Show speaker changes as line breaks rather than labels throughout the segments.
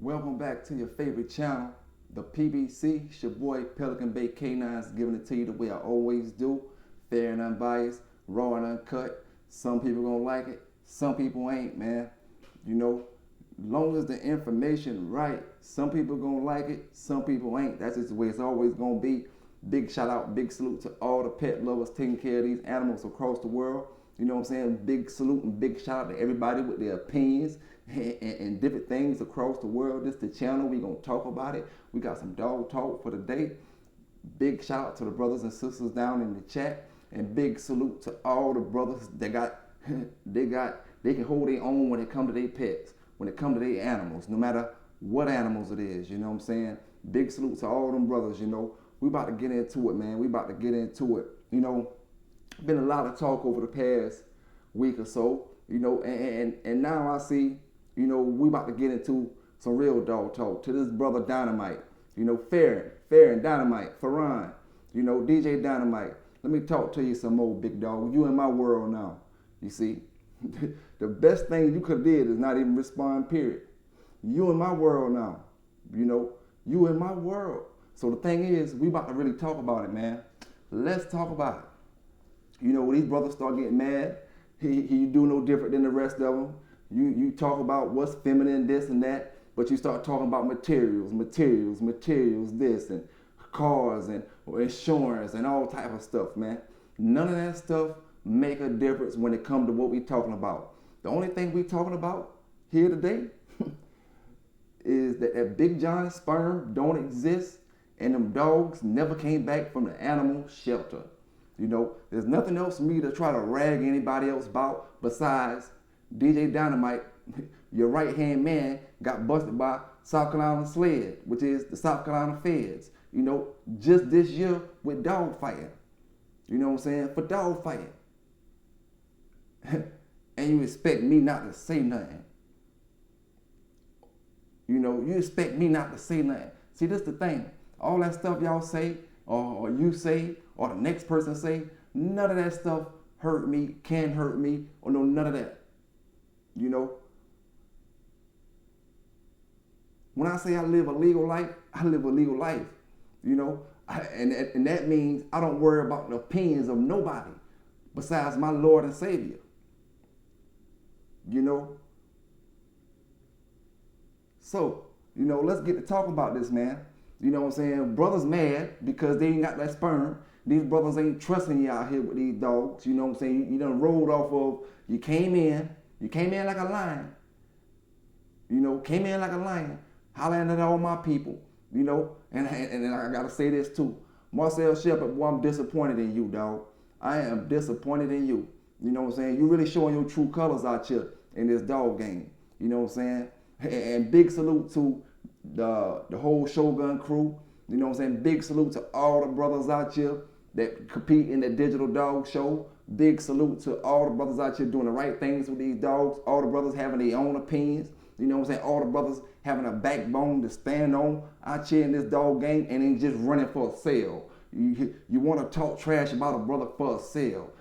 Welcome back to your favorite channel, the PBC. It's your boy Pelican Bay K9s, giving it to you the way I always do. Fair and unbiased, raw and uncut. Some people gonna like it, some people ain't, man. You know, long as the information right, some people gonna like it, some people ain't. That's just the way it's always gonna be. Big shout out, big salute to all the pet lovers taking care of these animals across the world. You know what I'm saying? Big salute and big shout out to everybody with their opinions and different things across the world. This is the channel. We gonna talk about it. We got some dog talk for the day. Big shout out to the brothers and sisters down in the chat, and big salute to all the brothers that they can hold their own when it come to their pets, when it come to their animals, no matter what animals it is. You know what I'm saying? Big salute to all them brothers. You know, we about to get into it, man. We about to get into it. You know, been a lot of talk over the past week or so. You know, and now I see, you know, we about to get into some real dog talk to this brother Dynamite. You know, Fair and Dynamite, Farron, you know, DJ Dynamite. Let me talk to you some more, big dog. You in my world now. You see, the best thing you could have did is not even respond, period. You in my world now. You know, you in my world. So the thing is, we about to really talk about it, man. Let's talk about it. You know, when these brothers start getting mad, he do no different than the rest of them. You talk about what's feminine, this and that, but you start talking about materials, this and cars and insurance and all type of stuff, man. None of that stuff make a difference when it comes to what we talking about. The only thing we talking about here today is that big giant sperm don't exist, and them dogs never came back from the animal shelter. You know, there's nothing else for me to try to rag anybody else about besides DJ Dynamite, your right-hand man, got busted by South Carolina SLED, which is the South Carolina Feds, you know, just this year with dog fighting. You know what I'm saying? For dog fighting. And you expect me not to say nothing. You know, you expect me not to say nothing. See, this is the thing. All that stuff y'all say, or you say, or the next person say, none of that stuff hurt me, can hurt me, or no, none of that. You know, when I say I live a legal life, I live a legal life. You know, and that means I don't worry about the opinions of nobody besides my Lord and Savior. You know, so, you know, let's get to talk about this, man. You know what I'm saying? Brothers mad because they ain't got that sperm. These brothers ain't trusting you out here with these dogs. You know what I'm saying? You done rolled off of, you came in like a lion. You know, came in like a lion, hollering at all my people. You know, and I gotta say this too. Marcel Shepard, boy, I'm disappointed in you, dog. I am disappointed in you. You know what I'm saying? You really showing your true colors out here in this dog game. You know what I'm saying? And big salute to the whole Shogun crew. You know what I'm saying? Big salute to all the brothers out here that compete in the digital dog show. Big salute to all the brothers out here doing the right things with these dogs. All the brothers having their own opinions. You know what I'm saying? All the brothers having a backbone to stand on out here in this dog game and ain't just running for a sale. You want to talk trash about a brother for a sale.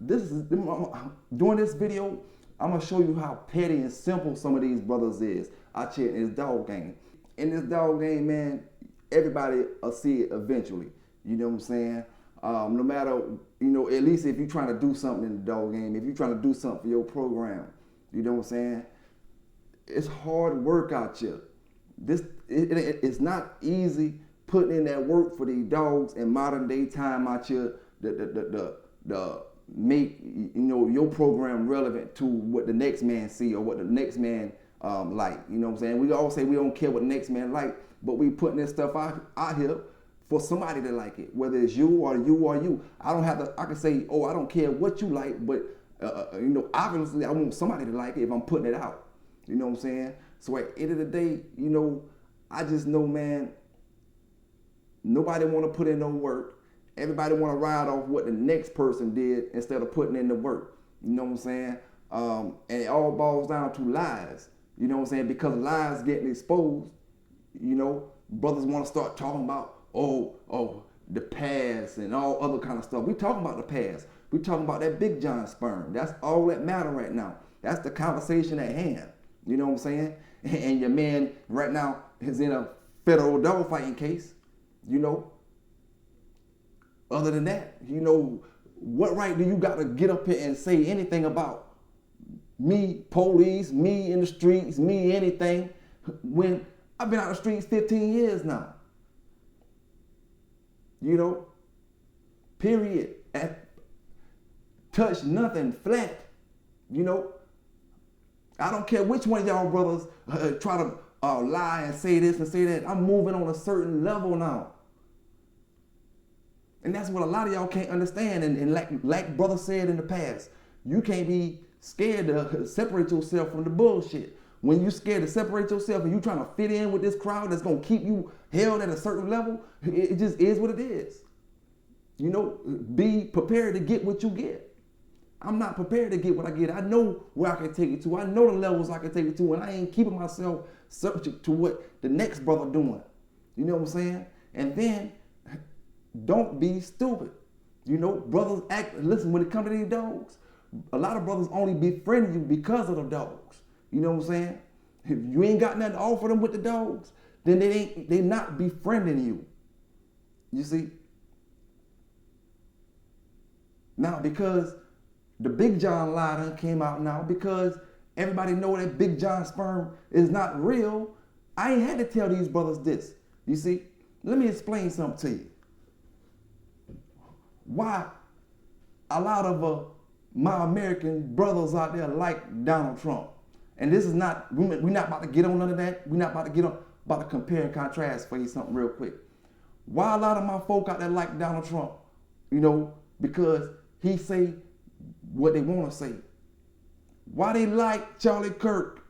During this video, I'm going to show you how petty and simple some of these brothers is out here in this dog game. In this dog game, man, everybody will see it eventually. You know what I'm saying? No matter, you know, at least if you're trying to do something in the dog game, if you're trying to do something for your program, you know what I'm saying? It's hard work out here. It's not easy putting in that work for these dogs in modern day time out here. The make, you know, your program relevant to what the next man see or what the next man like. You know what I'm saying? We all say we don't care what the next man like, but we putting this stuff out here for somebody to like it, whether it's you or you. I don't have to, I can say, oh, I don't care what you like, but you know, obviously I want somebody to like it if I'm putting it out. You know what I'm saying? So at the end of the day, you know, I just know, man, nobody want to put in no work. Everybody want to ride off what the next person did instead of putting in the work. You know what I'm saying? And it all boils down to lies. You know what I'm saying? Because lies getting exposed, you know, brothers want to start talking about, oh, the past and all other kind of stuff. We talking about the past. We talking about that big giant sperm. That's all that matter right now. That's the conversation at hand. You know what I'm saying? and your man right now is in a federal dog fighting case, you know. Other than that, you know, what right do you got to get up here and say anything about me, police, me in the streets, me anything, when I've been out the streets 15 years now? You know, period. Touch nothing, flat. You know, I don't care which one of y'all brothers try to lie and say this and say that. I'm moving on a certain level now. And that's what a lot of y'all can't understand. And like brother said in the past, you can't be scared to separate yourself from the bullshit. When you scared to separate yourself and you trying to fit in with this crowd that's going to keep you held at a certain level, it just is what it is. You know, be prepared to get what you get. I'm not prepared to get what I get. I know where I can take it to. I know the levels I can take it to, and I ain't keeping myself subject to what the next brother doing. You know what I'm saying? And then, don't be stupid. You know, brothers listen, when it comes to these dogs, a lot of brothers only befriend you because of the dogs. You know what I'm saying? If you ain't got nothing to offer them with the dogs, then they not befriending you. You see? Now, because the Big John lie done came out now, because everybody know that Big John sperm is not real, I ain't had to tell these brothers this. You see? Let me explain something to you. Why a lot of my American brothers out there like Donald Trump. And this is not, we're not about to get on none of that. We're not about to get on, about to compare and contrast for you something real quick. Why a lot of my folk out there like Donald Trump? You know, because he say what they want to say. Why they like Charlie Kirk?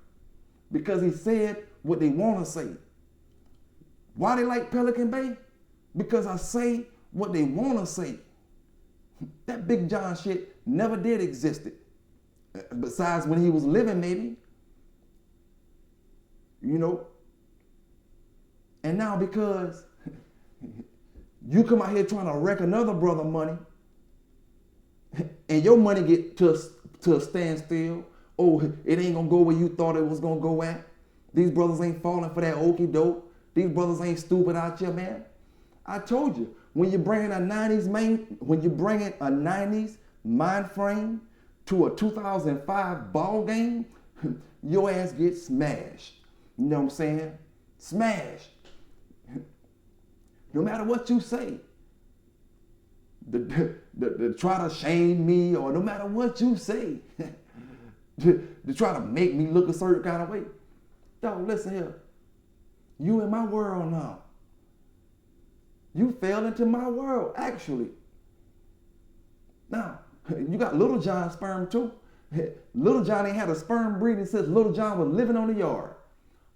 Because he said what they want to say. Why they like Pelican Bay? Because I say what they want to say. That Big John shit never did exist. Besides when he was living, maybe. You know? And now because you come out here trying to wreck another brother money, and your money get to a standstill, oh, it ain't gonna go where you thought it was gonna go at. These brothers ain't falling for that okie doke. These brothers ain't stupid out here, man. I told you, when you're bringing a 90s mind frame to a 2005 ball game, your ass gets smashed. You know what I'm saying? Smashed. No matter what you say, to try to shame me, or no matter what you say, to try to make me look a certain kind of way. Dog, listen here. You in my world now. You fell into my world, actually. Now, you got Little John sperm too. Little John ain't had a sperm breeding since Little John was living on the yard.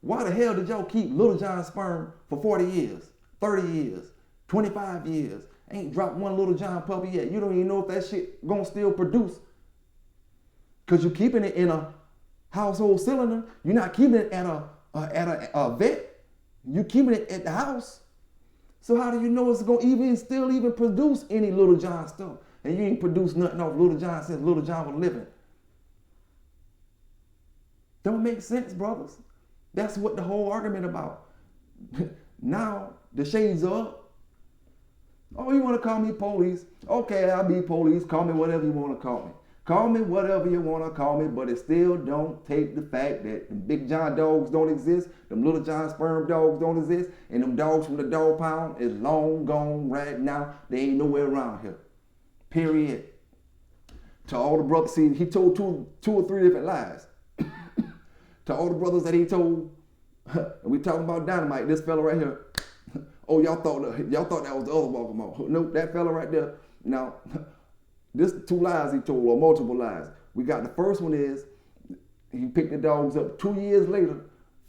Why the hell did y'all keep Little John sperm for 40 years, 30 years, 25 years? Ain't dropped one Little John puppy yet. You don't even know if that shit gonna still produce. Cause you're keeping it in a household cylinder. You're not keeping it at a vet. You're keeping it at the house. So how do you know it's gonna still produce any Little John stuff? And you ain't produced nothing off Little John since Little John was living. Don't make sense, brothers. That's what the whole argument about. Now the shades are up. Oh, you want to call me police? Okay, I'll be police. Call me whatever you want to call me. Call me whatever you want to call me, but it still don't take the fact that the Big John dogs don't exist, them Little John sperm dogs don't exist, and them dogs from the dog pound is long gone right now. They ain't nowhere around here. Period. To all the brothers, see, he told two or three different lies. To all the brothers that he told, and we talking about Dynamite, this fella right here. Oh, y'all thought that was the other Waccamaw. Nope, that fella right there. Now, this 2 lies he told, or multiple lies. We got the first one is, he picked the dogs up 2 years later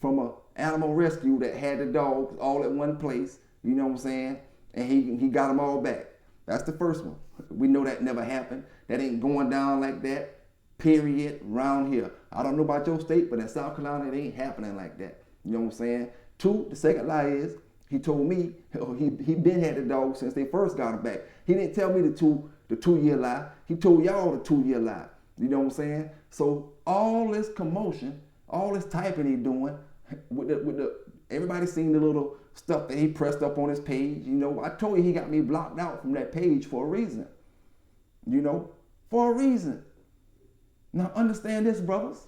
from an animal rescue that had the dogs all at one place, you know what I'm saying? And he got them all back. That's the first one. We know that never happened. That ain't going down like that, period, around here. I don't know about your state, but in South Carolina, it ain't happening like that. You know what I'm saying? 2, the second lie is, he told me he been had the dog since they first got him back. He didn't tell me the 2-year lie. He told y'all the 2-year lie. You know what I'm saying? So all this commotion, all this typing he doing, Everybody seen the little stuff that he pressed up on his page. You know, I told you he got me blocked out from that page for a reason. You know, for a reason. Now understand this, brothers.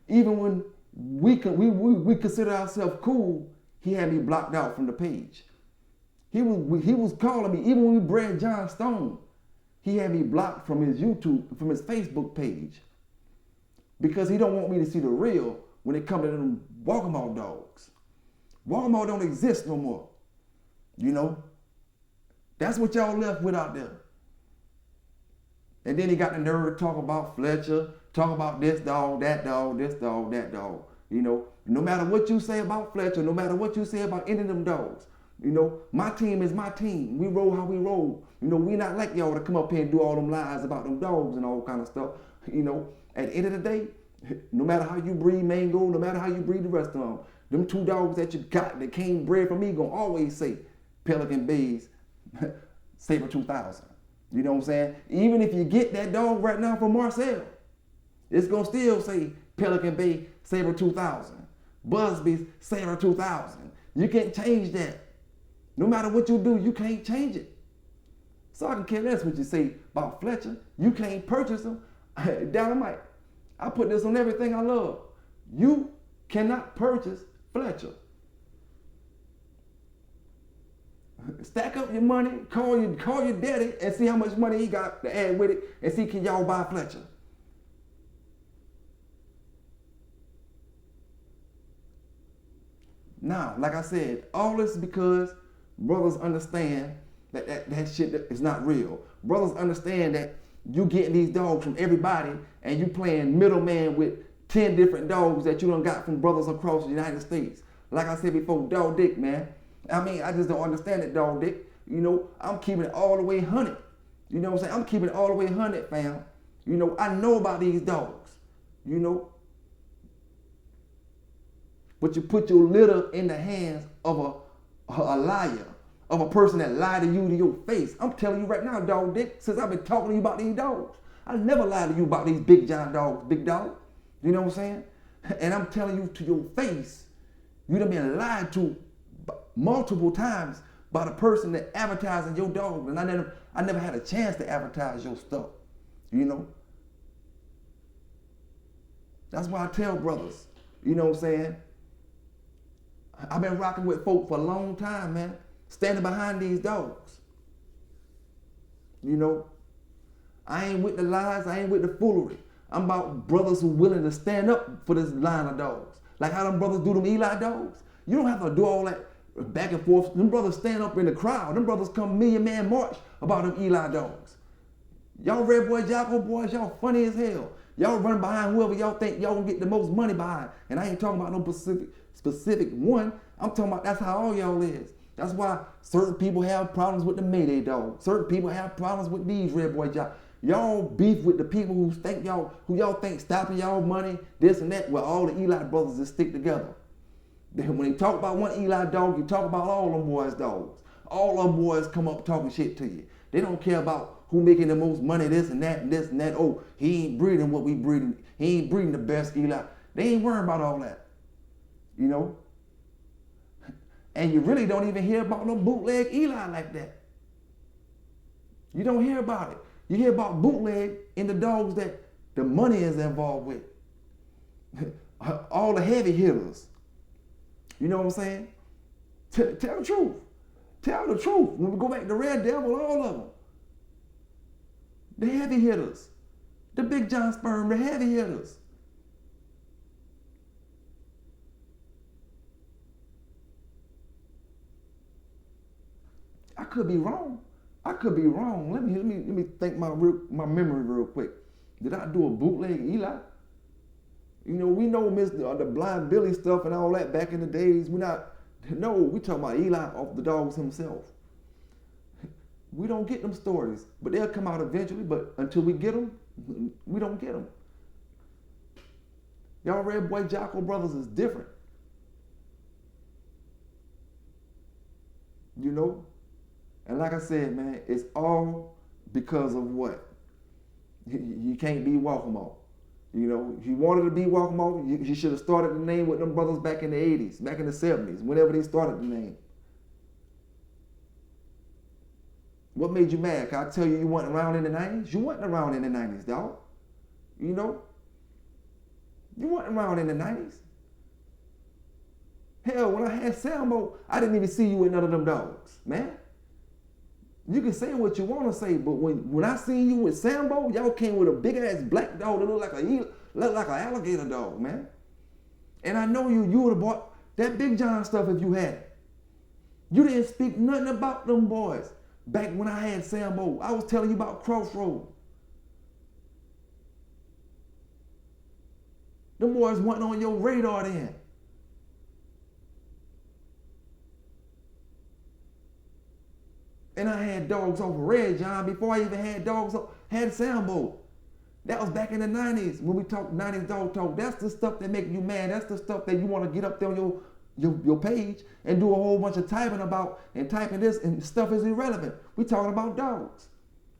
Even when we consider ourselves cool, he had me blocked out from the page. He was calling me, even when we bred John Stone, he had me blocked from his YouTube, from his Facebook page. Because he don't want me to see the real when it comes to them Waccamaw dogs. Waccamaw don't exist no more. You know? That's what y'all left with out there. And then he got the nerve to talk about Fletcher, talk about this dog, that dog, this dog, that dog. You know, no matter what you say about Fletcher, no matter what you say about any of them dogs, you know, my team is my team. We roll how we roll. You know, we not like y'all to come up here and do all them lies about them dogs and all kind of stuff. You know, at the end of the day, no matter how you breed Mango, no matter how you breed the rest of them 2 dogs that you got that came bred from me gonna always say Pelican Bay's Saber 2000. You know what I'm saying? Even if you get that dog right now from Marcel, it's gonna still say Pelican Bay Saber 2000, Busby's Saber 2000. You can't change that. No matter what you do, you can't change it. So I can care less what you say about Fletcher. You can't purchase them. Dynamite. I put this on everything I love. You cannot purchase Fletcher. Stack up your money, call your daddy and see how much money he got to add with it and see can y'all buy Fletcher. Now, like I said, all this is because brothers understand that shit is not real. Brothers understand that you getting these dogs from everybody and you playing middleman with 10 different dogs that you done got from brothers across the United States. Like I said before, dog dick, man. I mean, I just don't understand it, dog dick. You know, I'm keeping it all the way 100. You know what I'm saying? I'm keeping it all the way 100, fam. You know, I know about these dogs. You know. But you put your litter in the hands of a liar, of a person that lied to you to your face. I'm telling you right now, dog dick, since I've been talking to you about these dogs, I never lied to you about these big giant dogs, big dog. You know what I'm saying? And I'm telling you to your face, you done been lied to multiple times by the person that advertising your dog. And I never had a chance to advertise your stuff. You know? That's why I tell brothers, you know what I'm saying? I've been rocking with folk for a long time, man. Standing behind these dogs. You know? I ain't with the lies, I ain't with the foolery. I'm about brothers who willing to stand up for this line of dogs. Like how them brothers do them Eli dogs. You don't have to do all that back and forth. Them brothers stand up in the crowd. Them brothers come Million Man March about them Eli dogs. Y'all Red Boy Jocko boys, y'all funny as hell. Y'all run behind whoever y'all think y'all gonna get the most money behind. And I ain't talking about no specific one. I'm talking about that's how all y'all is. That's why certain people have problems with the Mayday dog. Certain people have problems with these Red Boy Jocko. Y'all beef with the people who y'all think stopping y'all money, this and that. Well, all the Eli brothers just stick together. When they talk about one Eli dog, you talk about all them boys' dogs. All them boys come up talking shit to you. They don't care about who making the most money, this and that and this and that. Oh, he ain't breeding what we breeding. He ain't breeding the best Eli. They ain't worrying about all that. You know? And you really don't even hear about no bootleg Eli like that. You don't hear about it. You hear about bootleg in the dogs that the money is involved with. All the heavy hitters. You know what I'm saying? Tell the truth. Tell the truth. When we go back to Red Devil, all of them. The heavy hitters. The Big John Sperm, the heavy hitters. I could be wrong. I could be wrong. Let me think my memory real quick. Did I do a bootleg Eli? You know, we know the Blind Billy stuff and all that back in the days. We talking about Eli off the dogs himself. We don't get them stories, but they'll come out eventually. But until we get them, we don't get them. Y'all Red Boy Jocko brothers is different. You know? And like I said, man, it's all because of what? You can't be Waccamaw. You know, if you wanted to be Waccamaw, you should have started the name with them brothers back in the 80s, back in the 70s, whenever they started the name. What made you mad? Can I tell you weren't around in the 90s? You weren't around in the 90s, dog. You know? You weren't around in the 90s. Hell, when I had Sambo, I didn't even see you with none of them dogs, man. You can say what you want to say, but when I seen you with Sambo, y'all came with a big ass black dog that looked like an alligator dog, man. And I know you would have bought that Big John stuff if you had it. You didn't speak nothing about them boys back when I had Sambo. I was telling you about Crossroad. Them boys weren't on your radar then. And I had dogs off of Red John before I even had had Sambo. That was back in the 90s when we talked 90s dog talk. That's the stuff that make you mad. That's the stuff that you want to get up there on your page and do a whole bunch of typing about and typing this and stuff is irrelevant. We talking about dogs.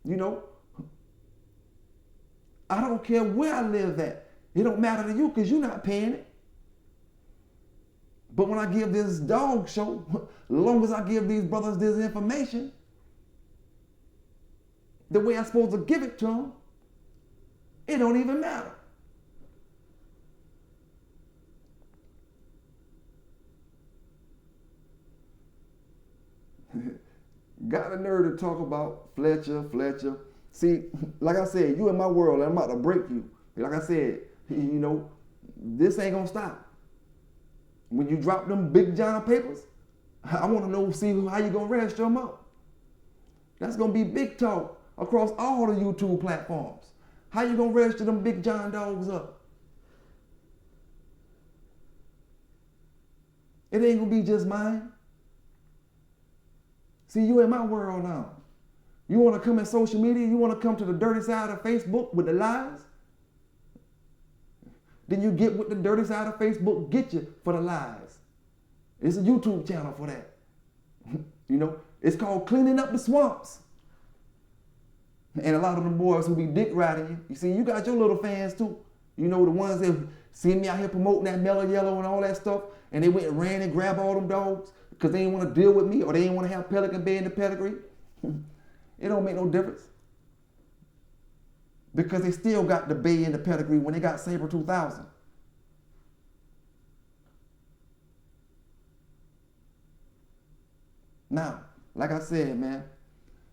You know? I don't care where I live at. It don't matter to you because you're not paying it. But when I give this dog show, as long as I give these brothers this information, the way I'm supposed to give it to them, it don't even matter. Got a nerve to talk about Fletcher. See, like I said, you in my world, I'm about to break you. Like I said, you know, this ain't gonna stop. When you drop them Big John papers, I want to know, how you gonna register them up. That's gonna be big talk across all the YouTube platforms. How you gonna register them Big John dogs up? It ain't gonna be just mine. See, you in my world now. You wanna come in social media, you wanna come to the dirty side of Facebook with the lies? Then you get what the dirty side of Facebook get you for the lies. It's a YouTube channel for that. You know, it's called Cleaning Up the Swamps. And a lot of them boys who be dick riding you, you see, you got your little fans too. You know, the ones that see me out here promoting that Mellow Yellow and all that stuff, and they went and ran and grabbed all them dogs because they didn't want to deal with me or they didn't want to have Pelican Bay in the pedigree. It don't make no difference. Because they still got the Bay in the pedigree when they got Saber 2000. Now, like I said, man,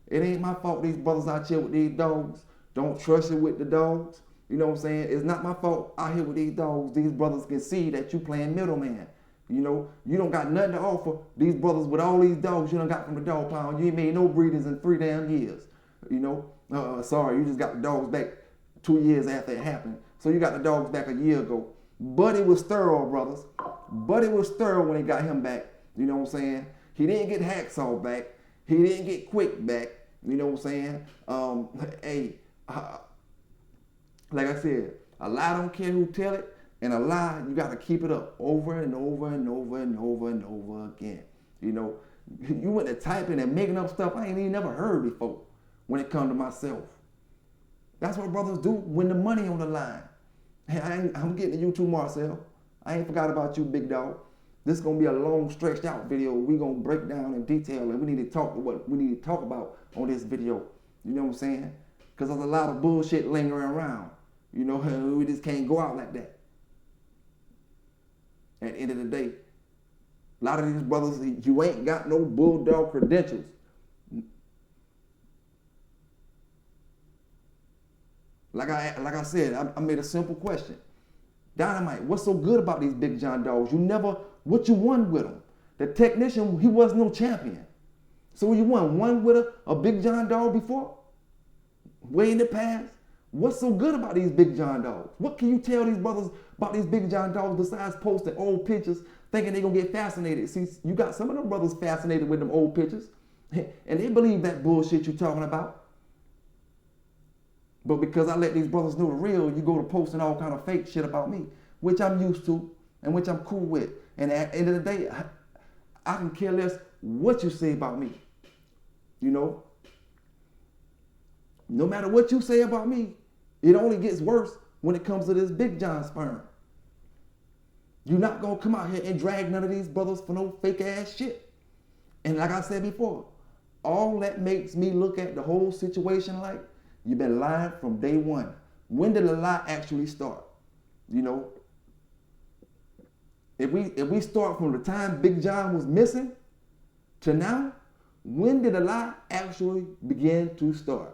it ain't my fault these brothers out here with these dogs don't trust you with the dogs. You know what I'm saying? It's not my fault out here with these dogs. These brothers can see that you playing middleman. You know, you don't got nothing to offer these brothers with all these dogs you done got from the dog pound. You ain't made no breeders in 3 damn years. You know, sorry, you just got the dogs back 2 years after it happened. So you got the dogs back a year ago. Buddy was thorough, brothers. Buddy was thorough when they got him back. You know what I'm saying? He didn't get Hacksaw back. He didn't get Quick back. You know what I'm saying? Like I said, a lie don't care who tell it, and a lie, you got to keep it up over and over and over and over and over again. You know, you went to typing and making up stuff I ain't even never heard before when it comes to myself. That's what brothers do when the money on the line. Hey, I'm getting to you too, Marcel. I ain't forgot about you, big dog. This is going to be a long, stretched out video. We're going to break down in detail, and we need to talk what we need to talk about on this video. You know what I'm saying? Because there's a lot of bullshit lingering around. You know, we just can't go out like that. At the end of the day, a lot of these brothers, you ain't got no bulldog credentials. Like I said, I made a simple question. Dynamite, what's so good about these Big John dogs? What you won with them? The technician, he was no champion. So you won with a Big John dog before? Way in the past? What's so good about these Big John dogs? What can you tell these brothers about these Big John dogs besides posting old pictures thinking they're going to get fascinated? See, you got some of them brothers fascinated with them old pictures, and they believe that bullshit you're talking about. But because I let these brothers know the real, you go to posting all kind of fake shit about me, which I'm used to and which I'm cool with. And at the end of the day, I can care less what you say about me. You know? No matter what you say about me, it only gets worse when it comes to this Big John sperm. You're not going to come out here and drag none of these brothers for no fake ass shit. And like I said before, all that makes me look at the whole situation like you've been lying from day one. When did the lie actually start? You know, if we start from the time Big John was missing to now, when did the lie actually begin to start?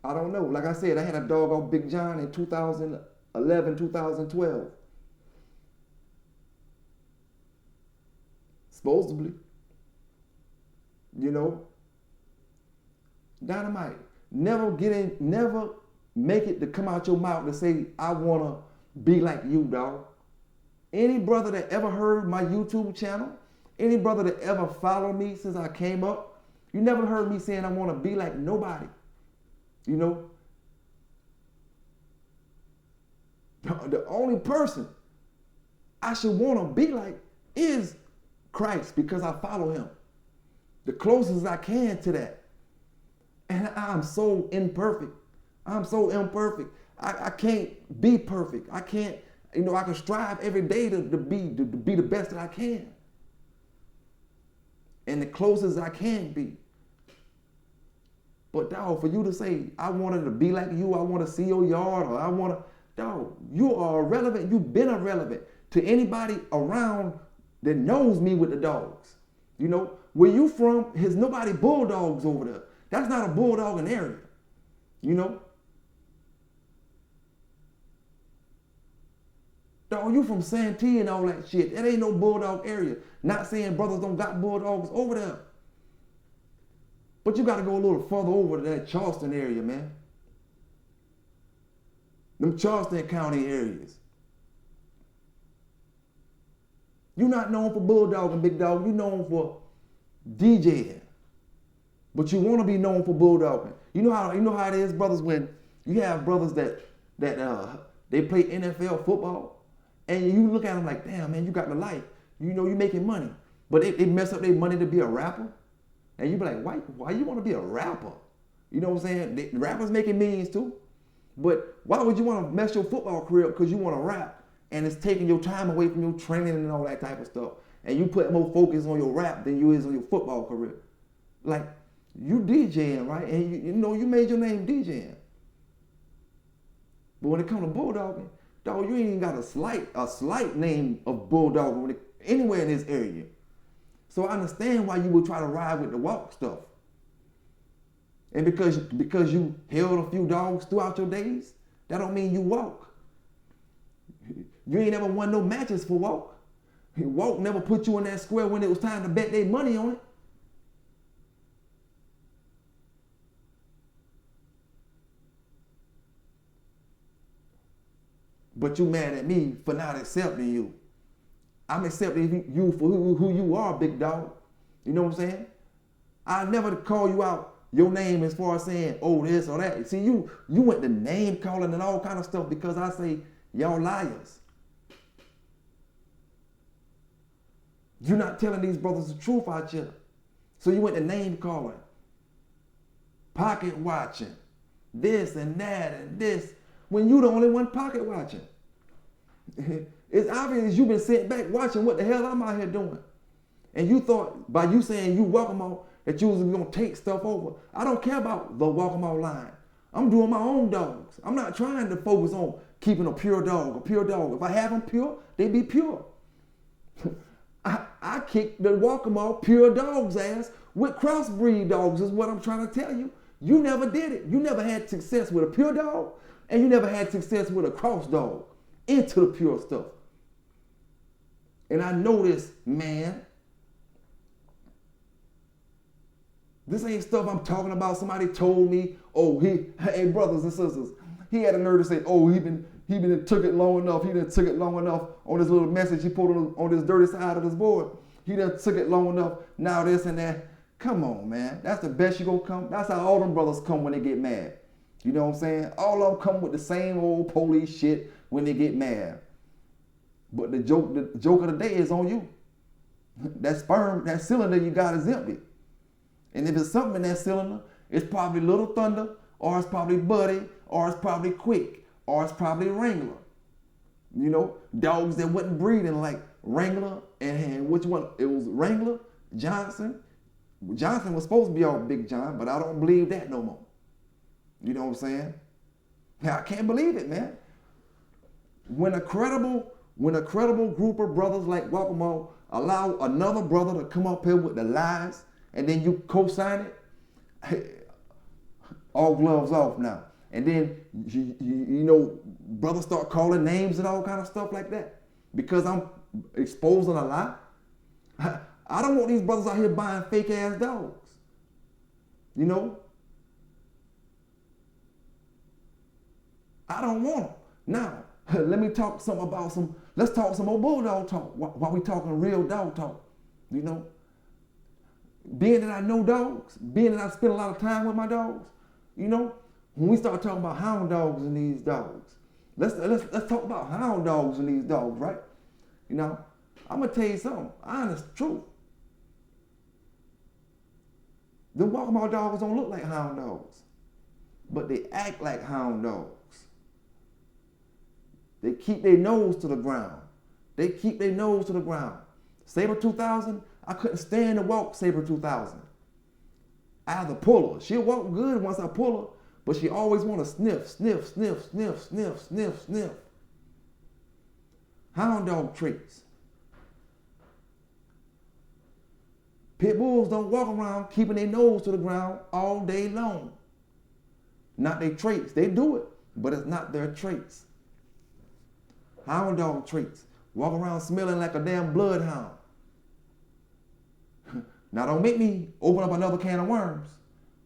I don't know. Like I said, I had a dog off Big John in 2011, 2012. Supposedly. You know, Dynamite. Never make it to come out your mouth to say, I want to be like you, dog. Any brother that ever heard my YouTube channel, any brother that ever followed me since I came up, you never heard me saying I want to be like nobody. You know, the only person I should want to be like is Christ, because I follow him. The closest I can to that. And I'm so imperfect. I'm so imperfect. I can't be perfect. I can't, you know, I can strive every day to be the best that I can. And the closest I can be. But dog, for you to say, I wanted to be like you, I want to see your yard, or I want to, dog, you are irrelevant. You've been irrelevant to anybody around that knows me with the dogs. You know, where you from, there's nobody bulldogs over there. That's not a bulldogging area. You know? Dog, you from Santee and all that shit. That ain't no bulldog area. Not saying brothers don't got bulldogs over there. But you got to go a little further over to that Charleston area, man. Them Charleston County areas. You're not known for bulldogging, big dog. You're known for DJing. But you want to be known for bulldogging. You know how it is, brothers, when you have brothers that they play NFL football, and you look at them like, damn, man, you got the life. You know, you making money. But they mess up their money to be a rapper. And you be like, why you want to be a rapper? You know what I'm saying? The rappers making millions too. But why would you want to mess your football career up because you want to rap and it's taking your time away from your training and all that type of stuff? And you put more focus on your rap than you is on your football career. Like, you DJing, right? And you know, you made your name DJing. But when it comes to bulldogging, dog, you ain't even got a slight name of bulldogging anywhere in this area. So I understand why you would try to ride with the walk stuff. And because you held a few dogs throughout your days, that don't mean you walk. You ain't never won no matches for walk. Walk never put you in that square when it was time to bet their money on it. But you mad at me for not accepting you. I'm accepting you for who you are, big dog. You know what I'm saying? I never call you out your name as far as saying, oh, this or that. See, you went to name calling and all kind of stuff because I say, y'all liars. You're not telling these brothers the truth out here. So you went to name calling, pocket watching, this and that and this, when you the only one pocket watching. It's obvious you've been sitting back watching what the hell I'm out here doing. And you thought by you saying you Waccamaw that you was going to take stuff over. I don't care about the Waccamaw line. I'm doing my own dogs. I'm not trying to focus on keeping a pure dog. If I have them pure, they be pure. I kick the Waccamaw pure dog's ass with crossbreed dogs is what I'm trying to tell you. You never did it. You never had success with a pure dog, and you never had success with a cross dog into the pure stuff. And I know this, man. This ain't stuff I'm talking about. Somebody told me, oh, hey, brothers and sisters, he had a nerve to say, oh, he been took it long enough. He done took it long enough on this little message he put on this dirty side of his board. He done took it long enough. Now this and that. Come on, man. That's the best you gonna come. That's how all them brothers come when they get mad. You know what I'm saying? All of them come with the same old police shit when they get mad. But the joke of the day is on you. That sperm, that cylinder you got is empty. And if it's something in that cylinder, it's probably Little Thunder, or it's probably Buddy, or it's probably Quick, or it's probably Wrangler. You know, dogs that wasn't breeding like Wrangler and which one? It was Wrangler, Johnson. Johnson was supposed to be all Big John, but I don't believe that no more. You know what I'm saying? I can't believe it, man. When a credible group of brothers like Waccamaw allow another brother to come up here with the lies and then you co-sign it, all gloves off now. And then, you know, brothers start calling names and all kind of stuff like that because I'm exposing a lie. I don't want these brothers out here buying fake ass dogs. You know? I don't want them. Now, let me talk some about let's talk some more bulldog talk while we talking real dog talk. You know? Being that I know dogs, being that I spend a lot of time with my dogs, you know, when we start talking about hound dogs and these dogs, let's talk about hound dogs and these dogs, right? You know, I'm gonna tell you something, honest truth. The Waccamaw dogs don't look like hound dogs, but they act like hound dogs. They keep their nose to the ground. They keep their nose to the ground. Saber 2000, I couldn't stand to walk Saber 2000. I had to pull her. She'll walk good once I pull her, but she always want to sniff, sniff, sniff, sniff, sniff, sniff, sniff. Hound dog traits. Pit bulls don't walk around keeping their nose to the ground all day long. Not their traits. They do it, but it's not their traits. Hound dog traits. Walk around smelling like a damn bloodhound. Now don't make me open up another can of worms.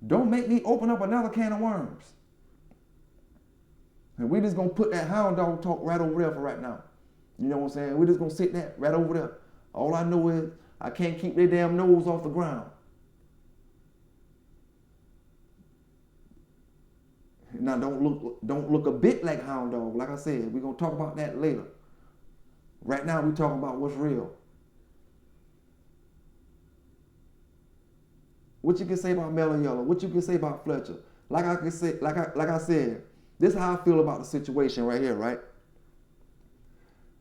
Don't make me open up another can of worms. And we just gonna put that hound dog talk right over there for right now. You know what I'm saying? We're just gonna sit that right over there. All I know is I can't keep their damn nose off the ground. Now don't look a bit like hound dog. Like I said, we're gonna talk about that later. Right now we're talking about what's real. What you can say about Mellow Yellow? What you can say about Fletcher? Like I said, this is how I feel about the situation right here, right?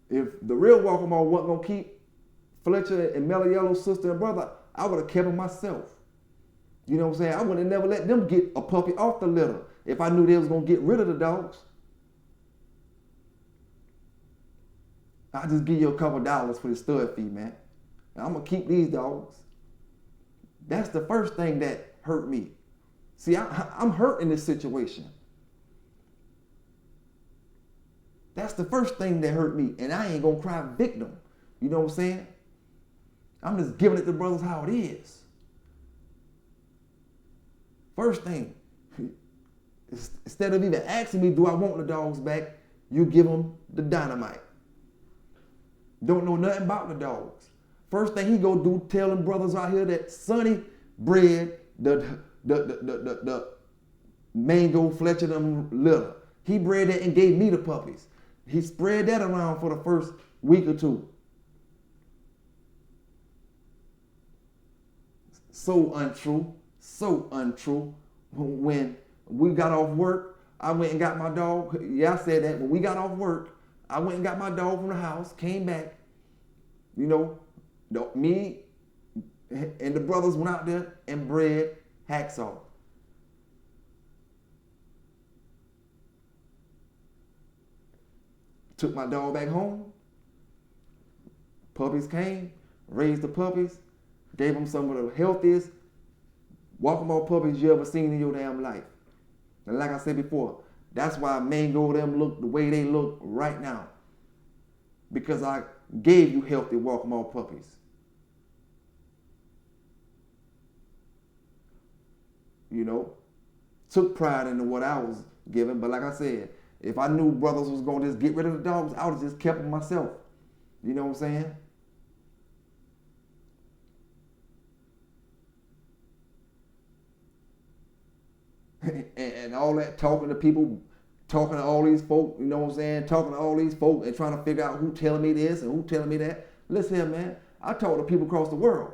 If the real Waccamaw wasn't gonna keep Fletcher and Mellow Yellow's sister and brother, I would have kept them myself. You know what I'm saying? I would have never let them get a puppy off the litter if I knew they was gonna get rid of the dogs. I'll just give you a couple dollars for the stud fee, man. And I'm gonna keep these dogs. That's the first thing that hurt me. See, I'm hurt in this situation. That's the first thing that hurt me, and I ain't gonna cry victim. You know what I'm saying? I'm just giving it to brothers how it is. First thing, instead of even asking me, do I want the dogs back, you give them the dynamite. Don't know nothing about the dogs. First thing he go do, tell them brothers out here that Sonny bred the Mango Fletcher them litter. He bred that and gave me the puppies. He spread that around for the first week or two. So untrue, so untrue. When we got off work, I went and got my dog. Yeah, I said that. When we got off work, I went and got my dog from the house, came back. You know, me and the brothers went out there and bred Hacksaw. Took my dog back home. Puppies came, raised the puppies, gave them some of the healthiest Waccamaw puppies you ever seen in your damn life. And like I said before, that's why Mango them look the way they look right now. Because I gave you healthy Waccamaw puppies. You know, took pride into what I was given, but like I said, if I knew brothers was gonna just get rid of the dogs, I would have just kept them myself. You know what I'm saying? and all that talking to people, talking to all these folk, you know what I'm saying? Talking to all these folk and trying to figure out who telling me this and who telling me that. Listen here, man. I talk to people across the world.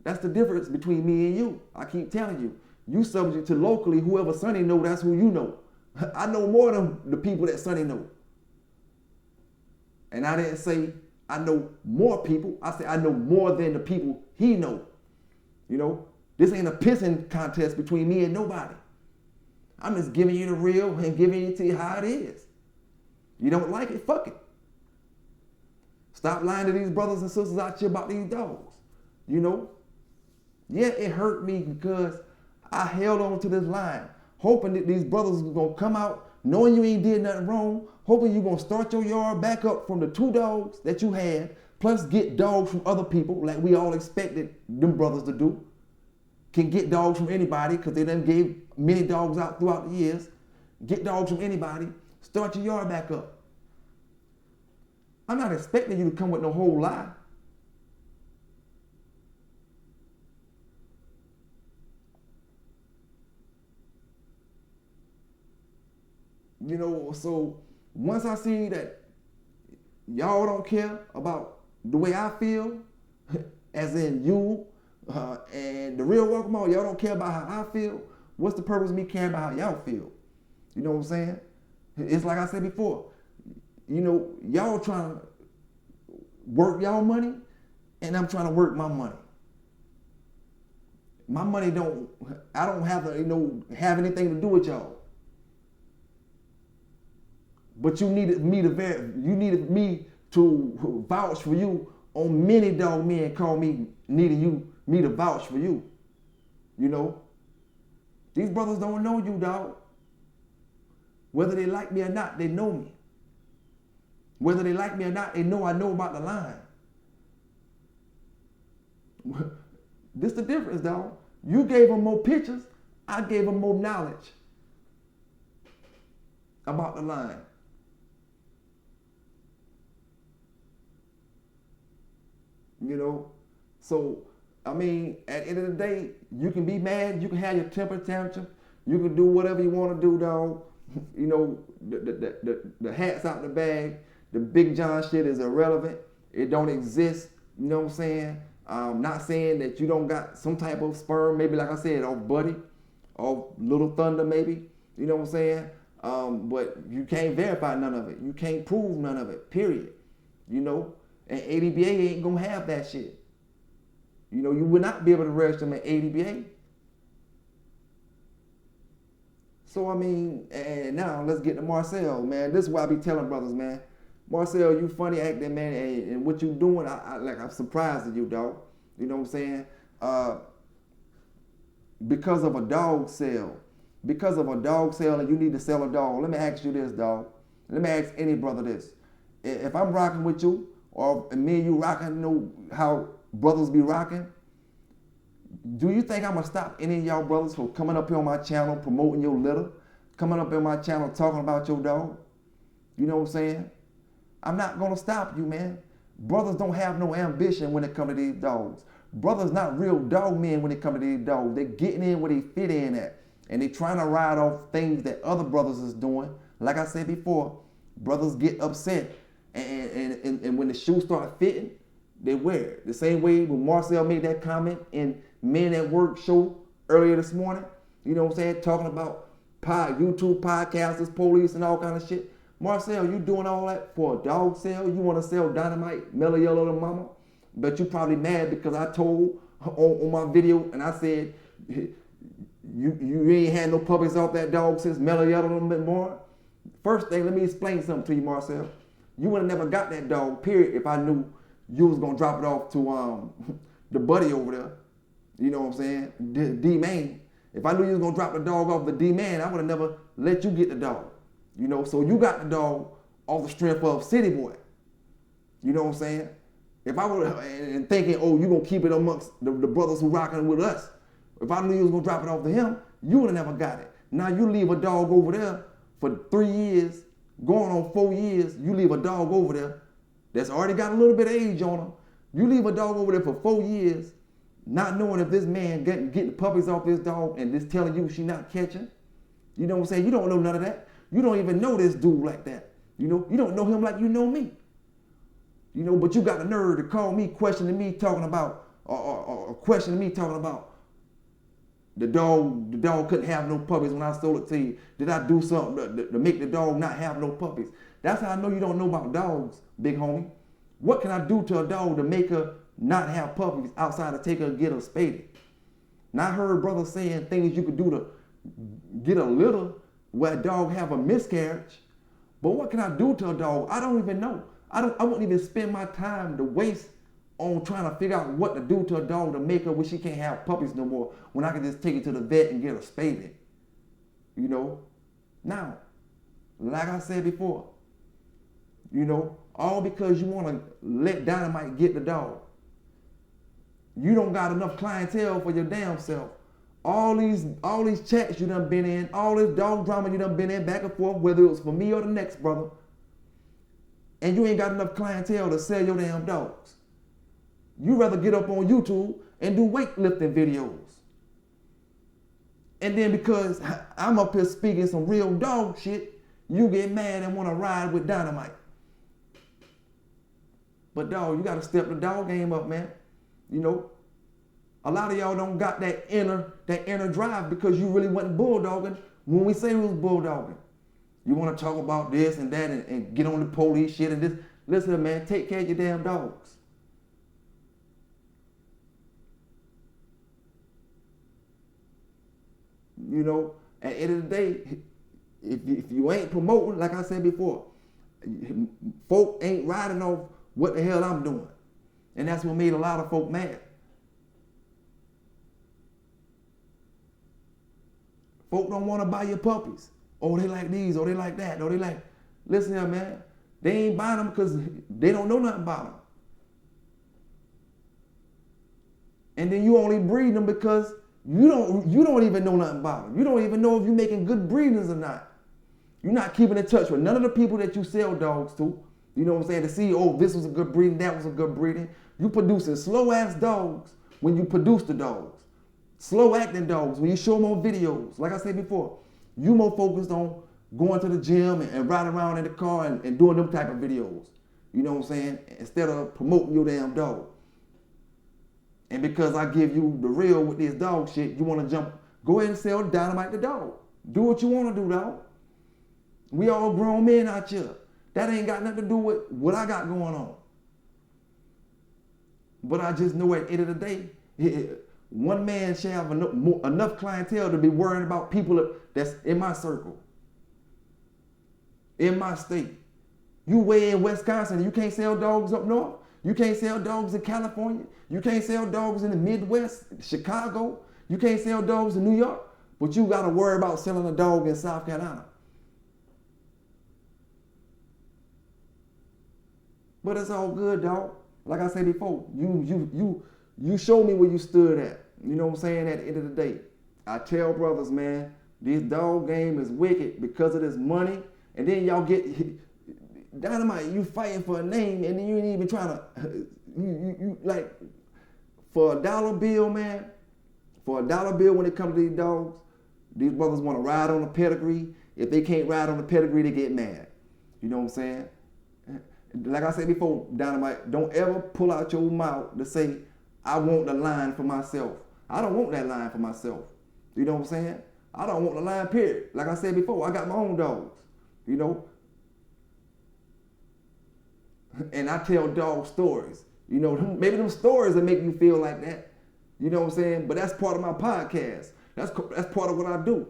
That's the difference between me and you. I keep telling you. You subject to locally, whoever Sonny know, that's who you know. I know more than the people that Sonny know. And I didn't say I know more people. I said I know more than the people he know. You know, this ain't a pissing contest between me and nobody. I'm just giving you the real and giving it to you how it is. You don't like it, fuck it. Stop lying to these brothers and sisters out here about these dogs. You know? Yeah, it hurt me because I held on to this line, hoping that these brothers were going to come out, knowing you ain't did nothing wrong, hoping you're going to start your yard back up from the 2 dogs that you had, plus get dogs from other people like we all expected them brothers to do. Can get dogs from anybody because they done gave many dogs out throughout the years. Get dogs from anybody, start your yard back up. I'm not expecting you to come with no whole lie. You know, so once I see that y'all don't care about the way I feel, as in you and the real Waccamaw, y'all don't care about how I feel, what's the purpose of me caring about how y'all feel? You know what I'm saying? It's like I said before, you know, y'all trying to work y'all money and I'm trying to work my money. My money I don't have to, you know, have anything to do with y'all. But you needed me to vouch for you on many dog men call me needing me to vouch for you. You know? These brothers don't know you, dog. Whether they like me or not, they know me. Whether they like me or not, they know I know about the line. This the difference, dog. You gave them more pictures, I gave them more knowledge about the line. You know, so I mean, at the end of the day, you can be mad, you can have your temper tantrum, you can do whatever you want to do, dog. You know, the hat's out the bag, the Big John shit is irrelevant. It don't exist. You know what I'm saying? Not saying that you don't got some type of sperm, maybe like I said, off Buddy, off Little Thunder, maybe. You know what I'm saying? But you can't verify none of it. You can't prove none of it. Period. You know. And ADBA ain't gonna have that shit. You know, you would not be able to register them at ADBA. So I mean, and now let's get to Marcel, man. This is why I be telling brothers, man. Marcel, you funny acting, man, and what you doing, I'm surprised at you, dog. You know what I'm saying? Because of a dog sale. Because of a dog sale and you need to sell a dog. Let me ask you this, dog. Let me ask any brother this. If I'm rocking with you, or me and you rocking, you know how brothers be rocking, do you think I'm gonna stop any of y'all brothers from coming up here on my channel, promoting your litter, coming up here on my channel, talking about your dog? You know what I'm saying? I'm not gonna stop you, man. Brothers don't have no ambition when it comes to these dogs. Brothers not real dog men when it comes to these dogs. They getting in where they fit in at. And they trying to ride off things that other brothers is doing. Like I said before, brothers get upset. And when the shoes start fitting, they wear it. The same way when Marcel made that comment in Men at Work show earlier this morning, you know what I'm saying, talking about YouTube podcasters, police, and all kind of shit. Marcel, you doing all that for a dog sale? You want to sell Dynamite, Mellow Yellow to Mama? But you probably mad because I told on my video and I said, you ain't had no puppies off that dog since Mellow Yellow a little bit more. First thing, let me explain something to you, Marcel. You would have never got that dog, period, if I knew you was going to drop it off to the buddy over there. You know what I'm saying? D-Man. If I knew you was going to drop the dog off the D-Man, I would have never let you get the dog. You know, so you got the dog off the strength of City Boy. You know what I'm saying? If I would and thinking, oh, you going to keep it amongst the brothers who rocking with us. If I knew you was going to drop it off to him, you would have never got it. Now you leave a dog over there for 3 years, going on 4 years, you leave a dog over there that's already got a little bit of age on him. You leave a dog over there for 4 years, not knowing if this man getting puppies off this dog and just telling you she not catching. You know what I'm saying? You don't know none of that. You don't even know this dude like that. You know, you don't know him like you know me. You know, but you got the nerve to call me, questioning me, talking about, or questioning me talking about the dog couldn't have no puppies when I sold it to you. Did I do something to make the dog not have no puppies? That's how I know you don't know about dogs, big homie. What can I do to a dog to make her not have puppies outside of take her and get her spaded? Now I heard brothers saying things you could do to get a litter where a dog have a miscarriage. But what can I do to a dog? I don't even know. I won't even spend my time to waste on trying to figure out what to do to a dog to make her where she can't have puppies no more when I can just take it to the vet and get her spaded. You know? Now, like I said before, you know, all because you want to let Dynamite get the dog. You don't got enough clientele for your damn self. All these chats you done been in, all this dog drama you done been in back and forth, whether it was for me or the next brother, and you ain't got enough clientele to sell your damn dogs. You rather get up on YouTube and do weightlifting videos. And then because I'm up here speaking some real dog shit, you get mad and want to ride with Dynamite. But dog, you got to step the dog game up, man. You know, a lot of y'all don't got that inner drive because you really wasn't bulldogging when we say we was bulldogging. You want to talk about this and that and get on the police shit and this. Listen, man, take care of your damn dogs. You know, at the end of the day, if you ain't promoting, like I said before, folk ain't riding off what the hell I'm doing. And that's what made a lot of folk mad. Folk don't want to buy your puppies. Oh, they like these, or they like that, or they like... Listen here, man. They ain't buying them because they don't know nothing about them. And then you only breed them because you don't even know nothing about them. You don't even know if you're making good breeders or not. You're not keeping in touch with none of the people that you sell dogs to. You know what I'm saying? To see, oh, this was a good breeding, that was a good breeding. You producing slow-ass dogs when you produce the dogs. Slow-acting dogs when you show them on videos. Like I said before, you more focused on going to the gym and riding around in the car and doing them type of videos. You know what I'm saying? Instead of promoting your damn dog. And because I give you the real with this dog shit, you want to jump, go ahead and sell Dynamite the dog. Do what you want to do, dog. We all grown men out here. That ain't got nothing to do with what I got going on. But I just know at the end of the day, one man should have enough clientele to be worrying about people that's in my circle, in my state. You way in Wisconsin, you can't sell dogs up north. You can't sell dogs in California. You can't sell dogs in the Midwest, Chicago. You can't sell dogs in New York. But you got to worry about selling a dog in South Carolina. But it's all good, dog. Like I said before, you show me where you stood at. You know what I'm saying? At the end of the day, I tell brothers, man, this dog game is wicked because of this money. And then y'all get Dynamite, you fighting for a name, and then you ain't even trying to, you like, for a dollar bill, man, for a dollar bill when it comes to these dogs, these brothers want to ride on the pedigree. If they can't ride on the pedigree, they get mad. You know what I'm saying? Like I said before, Dynamite, don't ever pull out your mouth to say, I want the line for myself. I don't want that line for myself. You know what I'm saying? I don't want the line, period. Like I said before, I got my own dogs, you know? And I tell dog stories. You know, maybe them stories that make you feel like that. You know what I'm saying? But that's part of my podcast. That's part of what I do.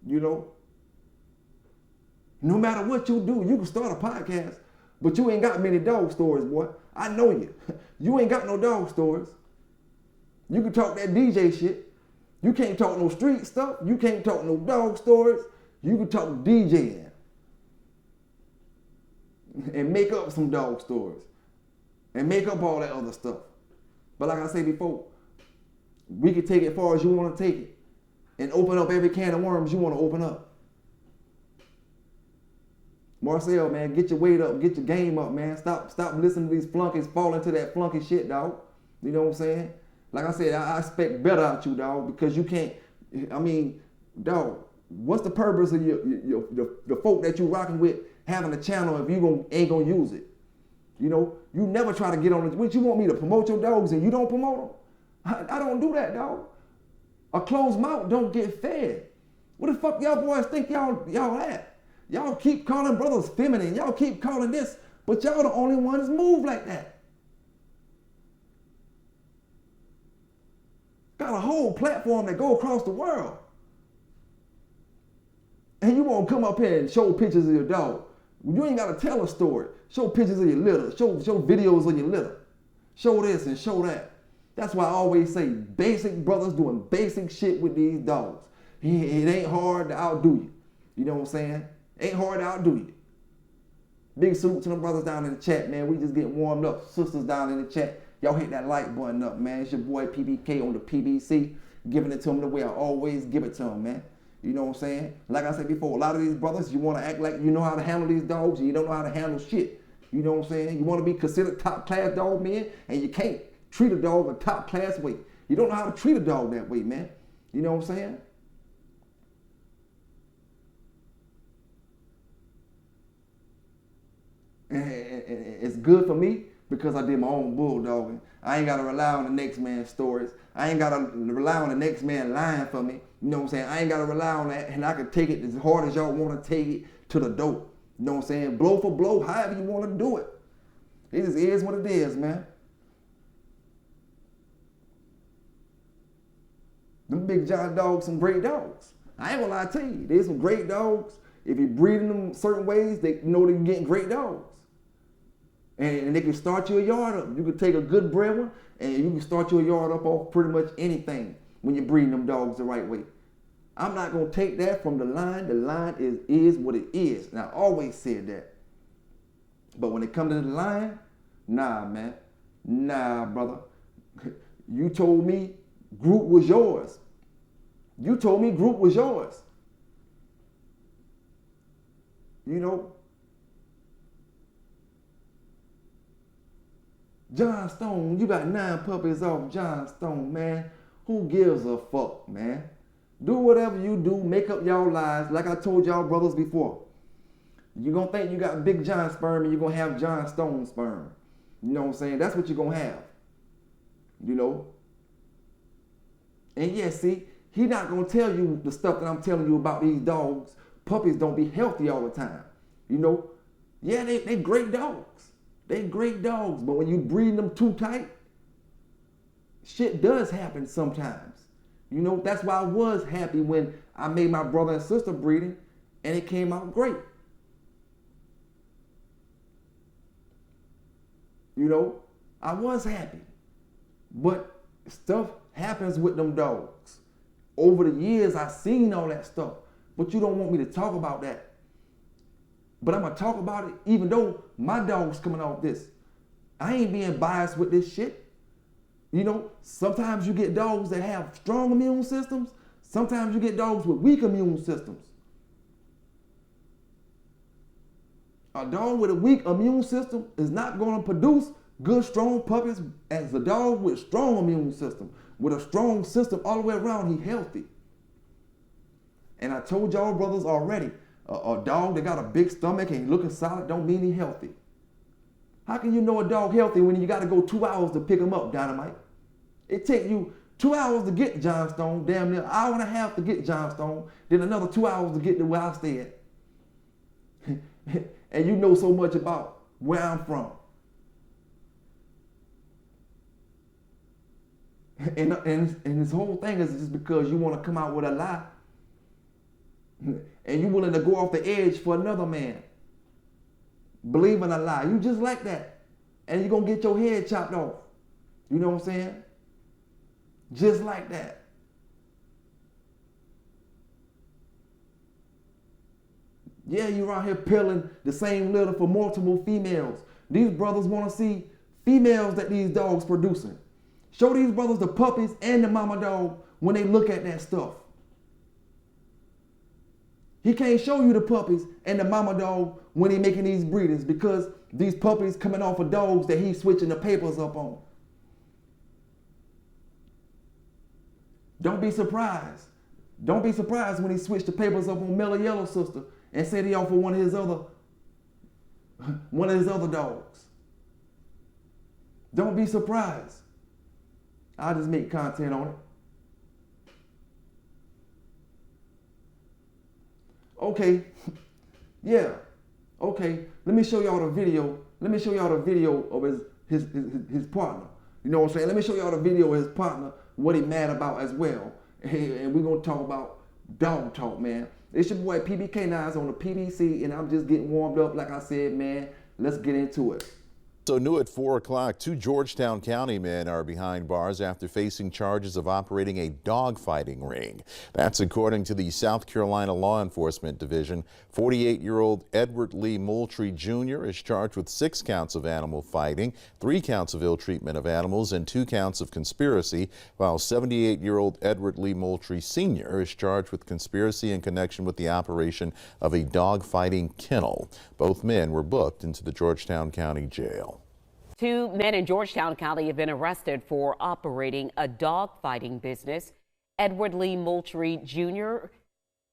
You know? No matter what you do, you can start a podcast, but you ain't got many dog stories, boy. I know you. You ain't got no dog stories. You can talk that DJ shit. You can't talk no street stuff. You can't talk no dog stories. You can talk DJing and make up some dog stories and make up all that other stuff. But like I said before, we can take it as far as you want to take it and open up every can of worms you want to open up. Marcel, man, get your weight up, get your game up, man. Stop listening to these flunkies fall into that flunky shit, dog. You know what I'm saying? Like I said, I expect better out you, dog, because you can't, I mean, dog, what's the purpose of the folk that you rocking with having a channel if you ain't gonna use it? You know, you never try to get on it. What, you want me to promote your dogs and you don't promote them? I don't do that, dog. A closed mouth don't get fed. What the fuck y'all boys think y'all at? Y'all keep calling brothers feminine. Y'all keep calling this, but y'all the only ones move like that. Got a whole platform that go across the world. And you won't come up here and show pictures of your dog. You ain't got to tell a story. Show pictures of your litter. Show videos of your litter. Show this and show that. That's why I always say basic brothers doing basic shit with these dogs. It ain't hard to outdo you. You know what I'm saying? Ain't hard to outdo you. Big salute to them brothers down in the chat, man. We just getting warmed up. Sisters down in the chat. Y'all hit that like button up, man. It's your boy PBK on the PBC. Giving it to them the way I always give it to them, man. You know what I'm saying? Like I said before, a lot of these brothers, you want to act like you know how to handle these dogs and you don't know how to handle shit. You know what I'm saying? You want to be considered top class dog man and you can't treat a dog a top class way. You don't know how to treat a dog that way, man. You know what I'm saying? And it's good for me because I did my own bulldogging. I ain't got to rely on the next man's stories. I ain't got to rely on the next man lying for me. You know what I'm saying? I ain't got to rely on that, and I can take it as hard as y'all want to take it to the dope. You know what I'm saying? Blow for blow, however you want to do it. It just is what it is, man. Them Big John dogs, some great dogs. I ain't gonna lie to you. There's some great dogs. If you're breeding them certain ways, they know they're getting great dogs. And they can start your yard up. You can take a good bred one, and you can start your yard up off pretty much anything when you're breeding them dogs the right way. I'm not going to take that from the line. The line is what it is. And I always said that. But when it comes to the line, nah, man. Nah, brother. You told me Group was yours. You told me Group was yours. You know, John Stone, you got 9 puppies off John Stone, man. Who gives a fuck, man? Do whatever you do, make up y'all lies. Like I told y'all brothers before. You're going to think you got Big John sperm and you're going to have John Stone sperm. You know what I'm saying? That's what you're going to have. You know? And yeah, see, he not going to tell you the stuff that I'm telling you about these dogs. Puppies don't be healthy all the time. You know? Yeah, they great dogs. They great dogs. But when you breed them too tight, shit does happen sometimes. You know, that's why I was happy when I made my brother and sister breeding and it came out great. You know, I was happy. But stuff happens with them dogs. Over the years, I've seen all that stuff. But you don't want me to talk about that. But I'm going to talk about it even though my dog's coming off this. I ain't being biased with this shit. You know, sometimes you get dogs that have strong immune systems. Sometimes you get dogs with weak immune systems. A dog with a weak immune system is not going to produce good, strong puppies as a dog with a strong immune system. With a strong system all the way around, he's healthy. And I told y'all brothers already, a dog that got a big stomach and looking solid don't mean he's healthy. How can you know a dog healthy when you got to go 2 hours to pick him up, Dynamite? It take you 2 hours to get John Stone, damn near an hour and a half to get John Stone, then another 2 hours to get to where I stay at. And you know so much about where I'm from. And this whole thing is just because you want to come out with a lie. And you willing to go off the edge for another man. Believe in a lie. You just like that. And you're going to get your head chopped off. You know what I'm saying? Just like that. Yeah, you're out here peeling the same litter for multiple females. These brothers want to see females that these dogs producing. Show these brothers the puppies and the mama dog when they look at that stuff. He can't show you the puppies and the mama dog when he making these breedings because these puppies coming off of dogs that he's switching the papers up on. Don't be surprised. Don't be surprised when he switched the papers up on Mellow Yellow Sister and said he offered one of his other dogs. Don't be surprised. I'll just make content on it. Okay, yeah, okay. Let me show y'all the video. Let me show y'all the video of his partner. You know what I'm saying? Let me show y'all the video of his partner, what he mad about as well. And we're gonna talk about dog talk, man. It's your boy K9s on the PBC, and I'm just getting warmed up. Like I said, man, let's get into it.
So new at 4 o'clock, 2 Georgetown County men are behind bars after facing charges of operating a dogfighting ring. That's according to the South Carolina Law Enforcement Division. 48-year-old Edward Lee Moultrie Jr. is charged with 6 counts of animal fighting, 3 counts of ill treatment of animals, and 2 counts of conspiracy, while 78-year-old Edward Lee Moultrie Sr. is charged with conspiracy in connection with the operation of a dogfighting kennel. Both men were booked into the Georgetown County Jail.
2 men in Georgetown County have been arrested for operating a dog-fighting business. Edward Lee Moultrie Jr.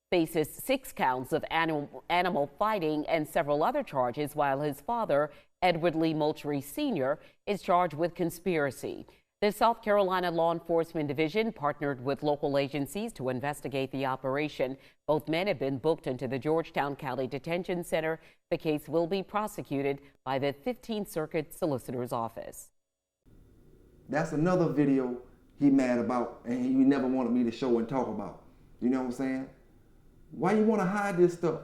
faces 6 counts of animal fighting and several other charges, while his father, Edward Lee Moultrie Sr., is charged with conspiracy. The South Carolina Law Enforcement Division partnered with local agencies to investigate the operation. Both men have been booked into the Georgetown County Detention Center. The case will be prosecuted by the 15th Circuit Solicitor's Office.
That's another video he mad about and he never wanted me to show and talk about. You know what I'm saying? Why you want to hide this stuff?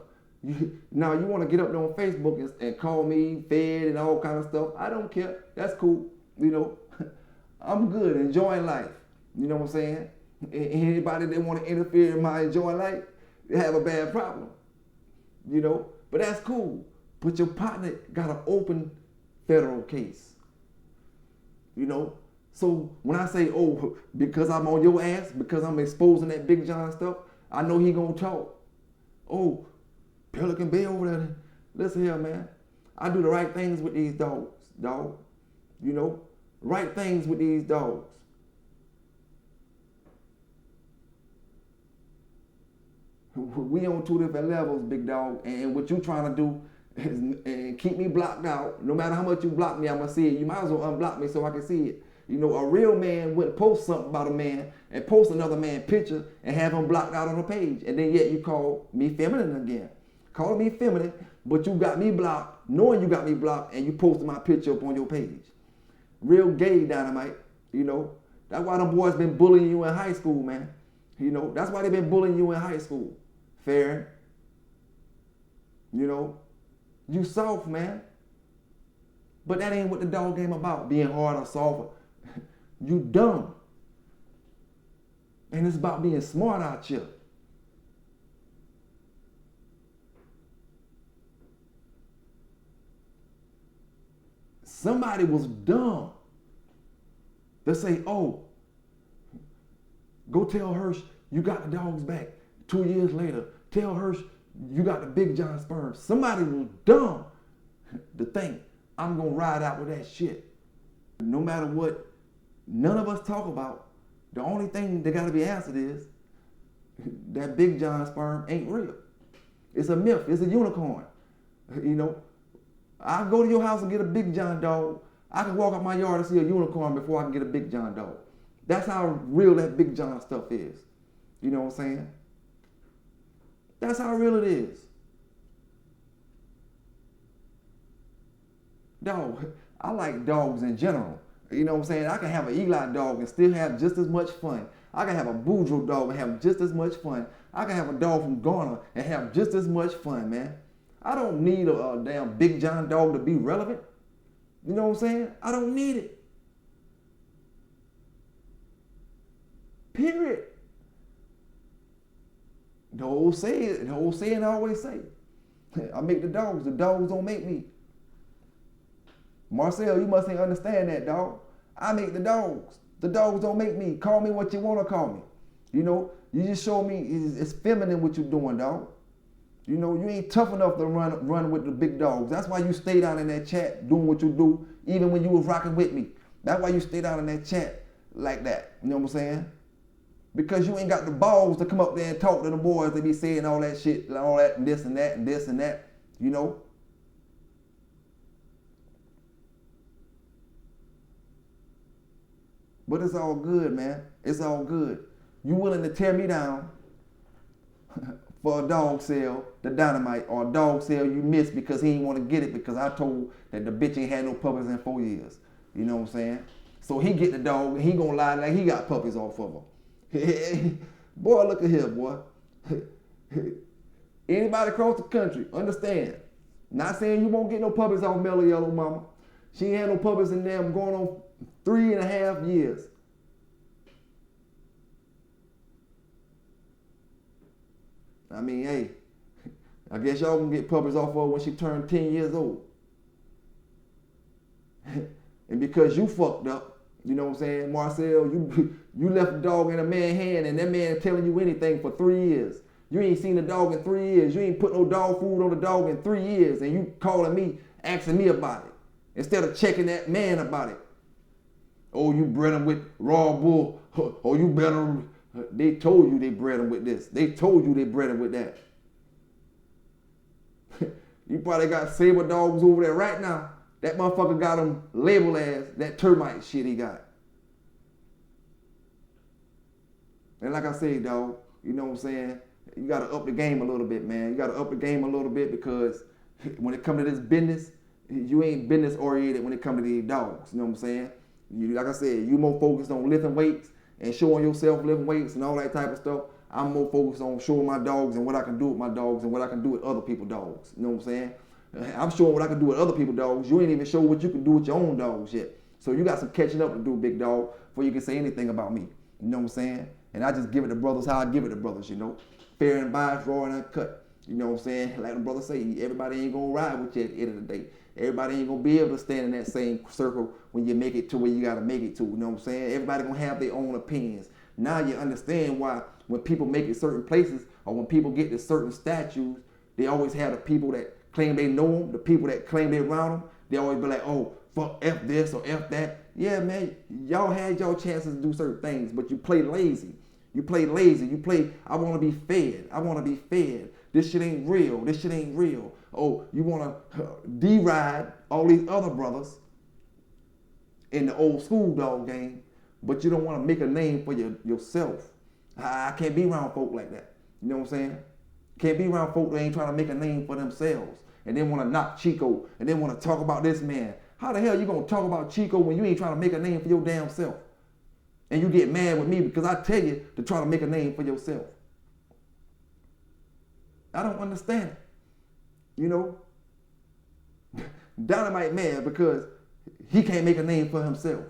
Now you want to get up there on Facebook and call me fed and all kind of stuff. I don't care. That's cool. You know, I'm good, enjoying life. You know what I'm saying? Anybody that want to interfere in my enjoying life, they have a bad problem. You know, but that's cool. But your partner got an open federal case. You know, so when I say, oh, because I'm on your ass, because I'm exposing that Big John stuff, I know he gonna talk. Oh, Pelican Bay over there. Listen here, man. I do the right things with these dogs, dog. You know, right things with these dogs. We on 2 different levels, big dog, and what you trying to do is keep me blocked out. No matter how much you block me, I'm gonna see it. You might as well unblock me so I can see it. You know, a real man wouldn't post something about a man and post another man's picture and have him blocked out on the page, and then yet you call me feminine again. Calling me feminine, but you got me blocked, knowing you got me blocked, and you posted my picture up on your page. Real gay dynamite, you know. That's why them boys been bullying you in high school, man. You know, that's why they been bullying you in high school. Fair. You know, you soft, man. But that ain't what the dog game about, being hard or soft. You dumb. And it's about being smart out here. Somebody was dumb to say, oh, go tell Hirsch you got the dogs back. 2 years later, tell Hirsch you got the Big John sperm. Somebody was dumb to think I'm gonna ride out with that shit. No matter what none of us talk about, the only thing that gotta be answered is that Big John sperm ain't real. It's a myth, it's a unicorn. You know, I'll go to your house and get a Big John dog. I can walk up my yard and see a unicorn before I can get a Big John dog. That's how real that Big John stuff is. You know what I'm saying? That's how real it is. Dog, I like dogs in general. You know what I'm saying? I can have an Eli dog and still have just as much fun. I can have a Boudreaux dog and have just as much fun. I can have a dog from Ghana and have just as much fun, man. I don't need a damn Big John dog to be relevant. You know what I'm saying? I don't need it. Period. The old saying I always say, I make the dogs don't make me. Marcel, you must ain't understand that, dog. I make the dogs don't make me. Call me what you want to call me. You know, you just show me it's feminine what you're doing, dog. You know, you ain't tough enough to run with the big dogs. That's why you stay down in that chat doing what you do, even when you was rocking with me. That's why you stay down in that chat like that. You know what I'm saying? Because you ain't got the balls to come up there and talk to the boys. They be saying all that shit, all that and this and that and this and that, you know? But it's all good, man. It's all good. You willing to tear me down for a dog sale, the dynamite, or a dog sale you missed because he didn't want to get it because I told that the bitch ain't had no puppies in 4 years. You know what I'm saying? So he get the dog and he gonna lie like he got puppies off of her. Boy, look at here, boy. Anybody across the country, understand. Not saying you won't get no puppies off Mellow Yellow Mama. She ain't had no puppies in them going on 3.5 years. I mean, hey, I guess y'all can get puppies off of her when she turned 10 years old. And because you fucked up, you know what I'm saying, Marcel, you left the dog in a man's hand and that man telling you anything for 3 years. You ain't seen the dog in 3 years. You ain't put no dog food on the dog in 3 years and you calling me, asking me about it. Instead of checking that man about it. Oh, you bred him with raw bull. Oh, you bred him. They told you they bred him with this. They told you they bred him with that. You probably got saber dogs over there right now. That motherfucker got them labeled as that termite shit he got. And like I say, dog, you know what I'm saying? You got to up the game a little bit, man. You got to up the game a little bit because when it comes to this business, you ain't business oriented when it comes to these dogs. You know what I'm saying? Like I said, you more focused on lifting weights and showing yourself lifting weights and all that type of stuff. I'm more focused on showing my dogs and what I can do with my dogs and what I can do with other people's dogs. You know what I'm saying? I'm showing what I can do with other people's dogs. You ain't even show what you can do with your own dogs yet. So you got some catching up to do, big dog, before you can say anything about me. You know what I'm saying? And I just give it to brothers how I give it to brothers, you know? Fair and biased, raw and uncut. You know what I'm saying? Like the brother say, everybody ain't gonna ride with you at the end of the day. Everybody ain't gonna be able to stand in that same circle when you make it to where you gotta make it to. You know what I'm saying? Everybody gonna have their own opinions. Now you understand why when people make it certain places or when people get to certain statues, they always have the people that claim they know them, the people that claim they around them. They always be like, oh, fuck F this or F that. Yeah, man, y'all had y'all chances to do certain things, but you play lazy. You play lazy. You play, I want to be fed. I want to be fed. This shit ain't real. This shit ain't real. Oh, you want to deride all these other brothers in the old school dog game, but you don't want to make a name for yourself. I can't be around folk like that. You know what I'm saying? Can't be around folk that ain't trying to make a name for themselves and then want to knock Chico and then want to talk about this man. How the hell you going to talk about Chico when you ain't trying to make a name for your damn self? And you get mad with me because I tell you to try to make a name for yourself. I don't understand it. You know? Dynamite mad because he can't make a name for himself.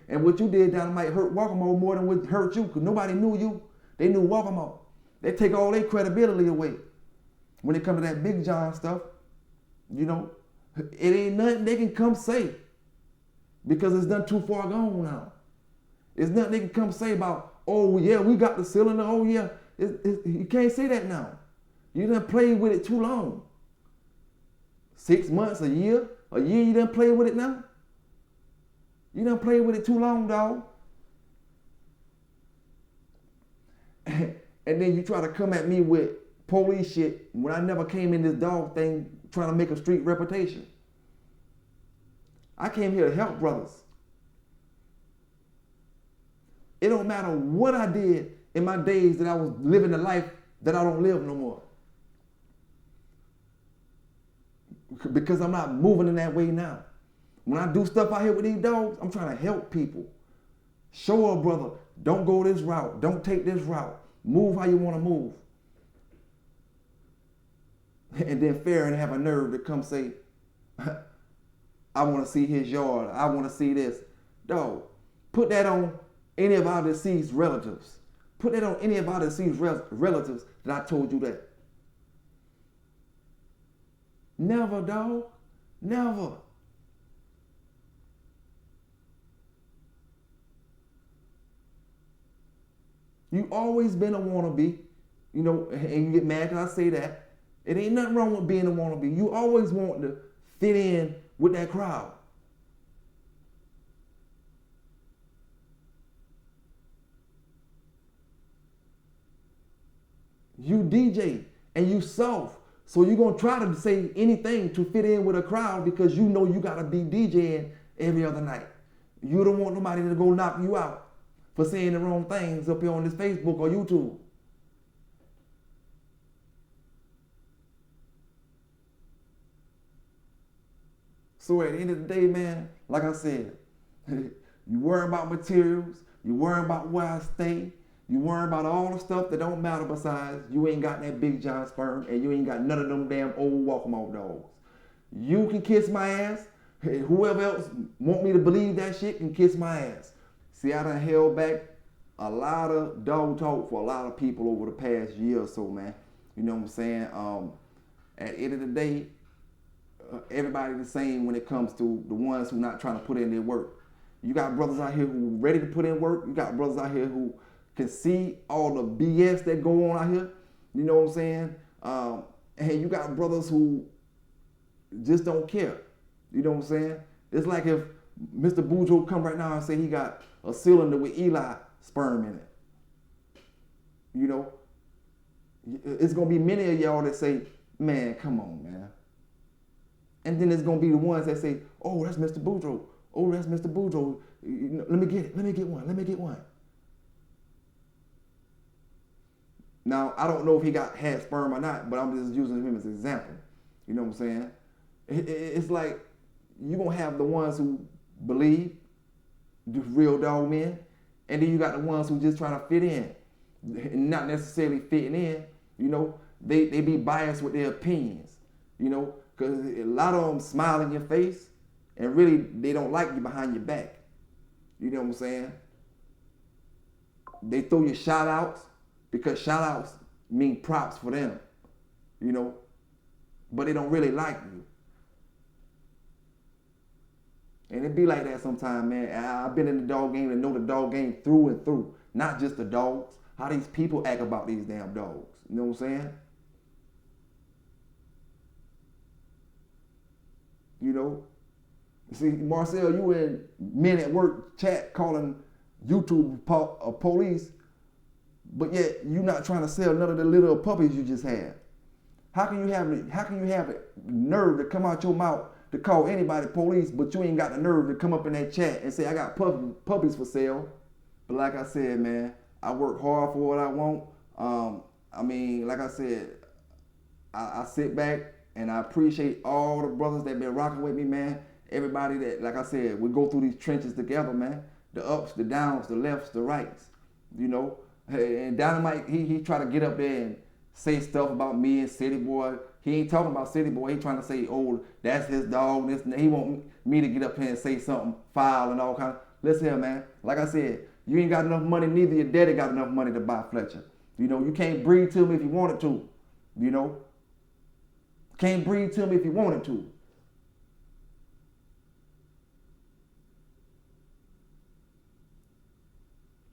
And what you did, Dynamite, hurt Waccamaw more than what hurt you because nobody knew you. They knew Waccamaw. They take all their credibility away when it comes to that Big John stuff. You know? It ain't nothing they can come say because it's done too far gone now. It's nothing they can come say about, oh yeah, we got the cylinder, oh yeah. You can't say that now. You done played with it too long. 6 months, a year you done played with it now? You done played with it too long, dog. And then you try to come at me with police shit when I never came in this dog thing trying to make a street reputation. I came here to help brothers. It don't matter what I did in my days that I was living the life that I don't live no more. Because I'm not moving in that way now. When I do stuff out here with these dogs, I'm trying to help people. Show a brother, don't go this route. Don't take this route. Move how you want to move. And then Farron have a nerve to come say, I want to see his yard. I want to see this. Dog, put that on any of our deceased relatives. Put that on any of our deceased relatives that I told you that. Never, dog. Never. You always been a wannabe, you know, and you get mad because I say that. It ain't nothing wrong with being a wannabe. You always want to fit in with that crowd. You DJ and you soft, So you're going to try to say anything to fit in with a crowd because you know you got to be DJing every other night. You don't want nobody to go knock you out for saying the wrong things up here on this Facebook or YouTube. So at the end of the day, man, like I said, you worry about materials, you worry about where I stay, you worry about all the stuff that don't matter besides you ain't got that big giant sperm and you ain't got none of them damn old Waccamaw dogs. You can kiss my ass. Whoever else want me to believe that shit can kiss my ass. See, I done held back a lot of dog talk for a lot of people over the past year or so, man. You know what I'm saying? At the end of the day, everybody the same when it comes to the ones who not trying to put in their work. You got brothers out here who ready to put in work. You got brothers out here who can see all the BS that go on out here. You know what I'm saying? And you got brothers who just don't care. You know what I'm saying? It's like if Mr. Boudreaux come right now and say he got a cylinder with Eli sperm in it. You know? It's going to be many of y'all that say, man, come on, man. And then there's going to be the ones that say, oh, that's Mr. Boudreaux. Oh, that's Mr. Boudreaux. Let me get it. Let me get one. Let me get one. Now, I don't know if he had sperm or not, but I'm just using him as an example. You know what I'm saying? It's like you're going to have the ones who believe, the real dog men, and then you got the ones who just trying to fit in. Not necessarily fitting in, you know. They be biased with their opinions, you know, because a lot of them smile in your face, and really they don't like you behind your back. You know what I'm saying? They throw you shout outs because shout outs mean props for them, you know, but they don't really like you. And it be like that sometimes, man. I've been in the dog game and know the dog game through and through, not just the dogs, how these people act about these damn dogs. You know what I'm saying? You know? See, Marcel, you in Men at Work chat calling YouTube police, but yet you not trying to sell none of the little puppies you just had. How can you have the nerve to come out your mouth to call anybody police, but you ain't got the nerve to come up in that chat and say, I got puppies for sale? But like I said, man, I work hard for what I want. I mean, like I said, I sit back and I appreciate all the brothers that been rocking with me, man. Everybody that, like I said, we go through these trenches together, man. The ups, the downs, the lefts, the rights, you know. And Dynamite, he try to get up there and say stuff about me and City Boy. He ain't talking about City Boy. He trying to say, oh, that's his dog. He want me to get up here and say something foul and all kind of. Listen here, man. Like I said, you ain't got enough money. Neither your daddy got enough money to buy Fletcher. You know, you can't breed to him if you wanted to. You know, can't breed to him if you wanted to.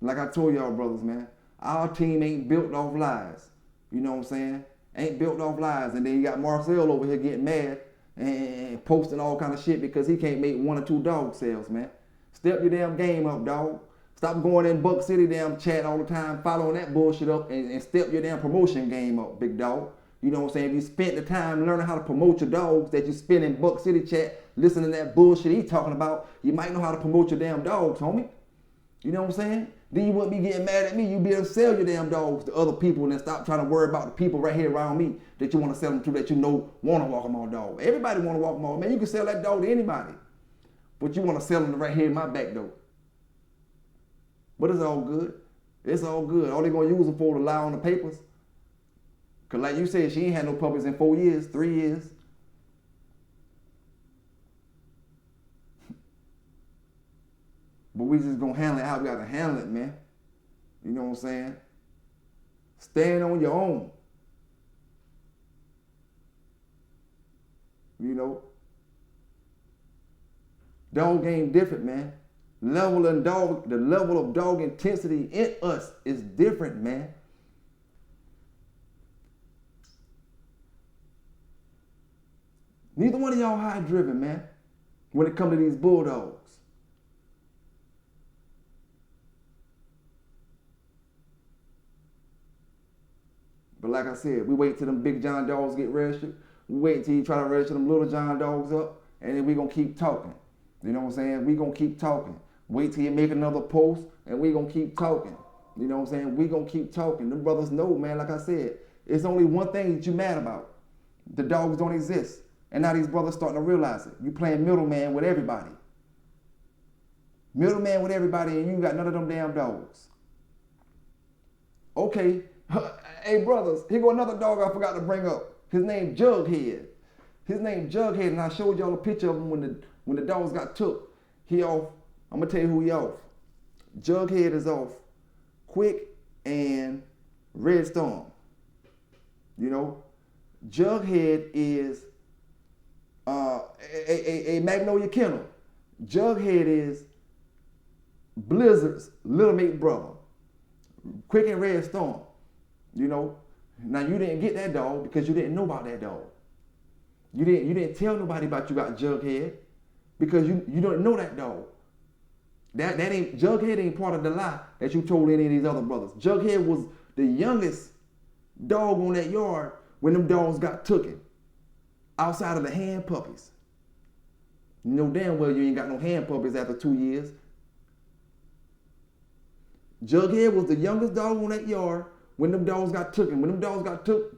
Like I told y'all brothers, man, our team ain't built off lies. You know what I'm saying? Ain't built off lies. And then you got Marcel over here getting mad and posting all kind of shit because he can't make 1 or 2 dog sales, man. Step your damn game up, dog. Stop going in Buck City damn chat all the time, following that bullshit up, and step your damn promotion game up, big dog. You know what I'm saying? If you spent the time learning how to promote your dogs that you spend in Buck City chat, listening to that bullshit he talking about, you might know how to promote your damn dogs, homie. You know what I'm saying? Then you wouldn't be getting mad at me. You'd be able to sell your damn dogs to other people and then stop trying to worry about the people right here around me that you want to sell them to that you know want to Waccamaw dog. Everybody want to Waccamaw. Man, you can sell that dog to anybody. But you want to sell them right here in my back door. But it's all good. It's all good. All they going to use them for to lie on the papers. Because like you said, she ain't had no puppies in 4 years, 3 years. But we just gonna handle it how we gotta handle it, man. You know what I'm saying? Stand on your own. You know? Dog game different, man. The level of dog intensity in us is different, man. Neither one of y'all high driven, man, when it comes to these bulldogs. But like I said, we wait till them big John dogs get registered. We wait till you try to register them little John dogs up, and then we gonna keep talking. You know what I'm saying? We gonna keep talking. Wait till you make another post, and we gonna keep talking. You know what I'm saying? We gonna keep talking. Them brothers know, man, like I said, it's only one thing that you mad about. The dogs don't exist. And now these brothers starting to realize it. You playing middleman with everybody. Middleman with everybody, and you got none of them damn dogs. Okay, hey brothers, here go another dog I forgot to bring up. His name Jughead. His name Jughead, and I showed y'all a picture of him when the dogs got took. He off. I'm gonna tell you who he off. Jughead is off Quick and Red Storm. You know, Jughead is a Magnolia Kennel. Jughead is Blizzard's little mate brother. Quick and Red Storm. You know, now you didn't get that dog because you didn't know about that dog. You didn't tell nobody about you got Jughead because you don't know that dog. That ain't Jughead ain't part of the lie that you told any of these other brothers. Jughead was the youngest dog on that yard when them dogs got tooken. Outside of the hand puppies. You know damn well you ain't got no hand puppies after 2 years. Jughead was the youngest dog on that yard when them dogs got tooken. When them dogs got took,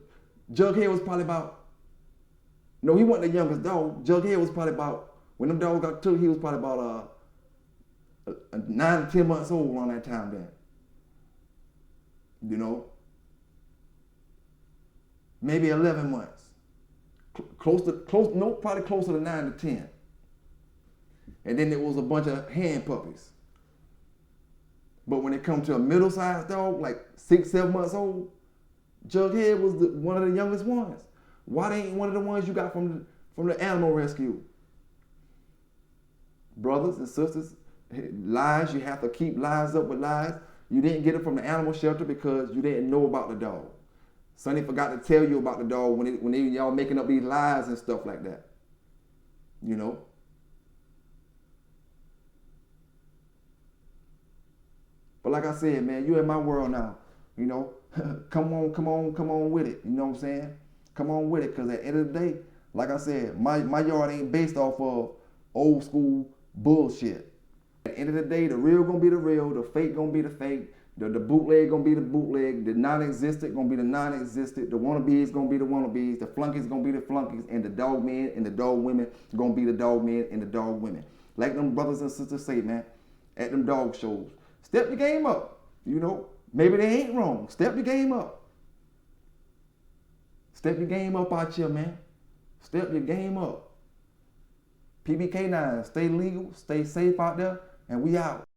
Jughead was probably about, no, he wasn't the youngest dog. Jughead was probably about, when them dogs got took, he was probably about 9 to 10 months old on that time then. You know? Maybe 11 months. Probably closer to 9 to 10. And then there was a bunch of hand puppies. But when it comes to a middle-sized dog, like 6, 7 months old, Jughead was one of the youngest ones. Why they ain't one of the ones you got from the animal rescue? Brothers and sisters, lies, you have to keep lies up with lies. You didn't get it from the animal shelter because you didn't know about the dog. Sonny forgot to tell you about the dog when y'all making up these lies and stuff like that. You know? But like I said, man, you in my world now. You know? come on with it. You know what I'm saying? Come on with it, because at the end of the day, like I said, my yard ain't based off of old school bullshit. At the end of the day, the real gonna be the real, the fake gonna be the fake, the bootleg gonna be the bootleg, the non-existent gonna be the non-existent, the wannabes gonna be the wannabes, the flunkies gonna be the flunkies, and the dog men and the dog women gonna be the dog men and the dog women. Like them brothers and sisters say, man, at them dog shows, step your game up. You know, maybe they ain't wrong. Step your game up. Step your game up out here, man. Step your game up. PB K9s, stay legal, stay safe out there, and we out.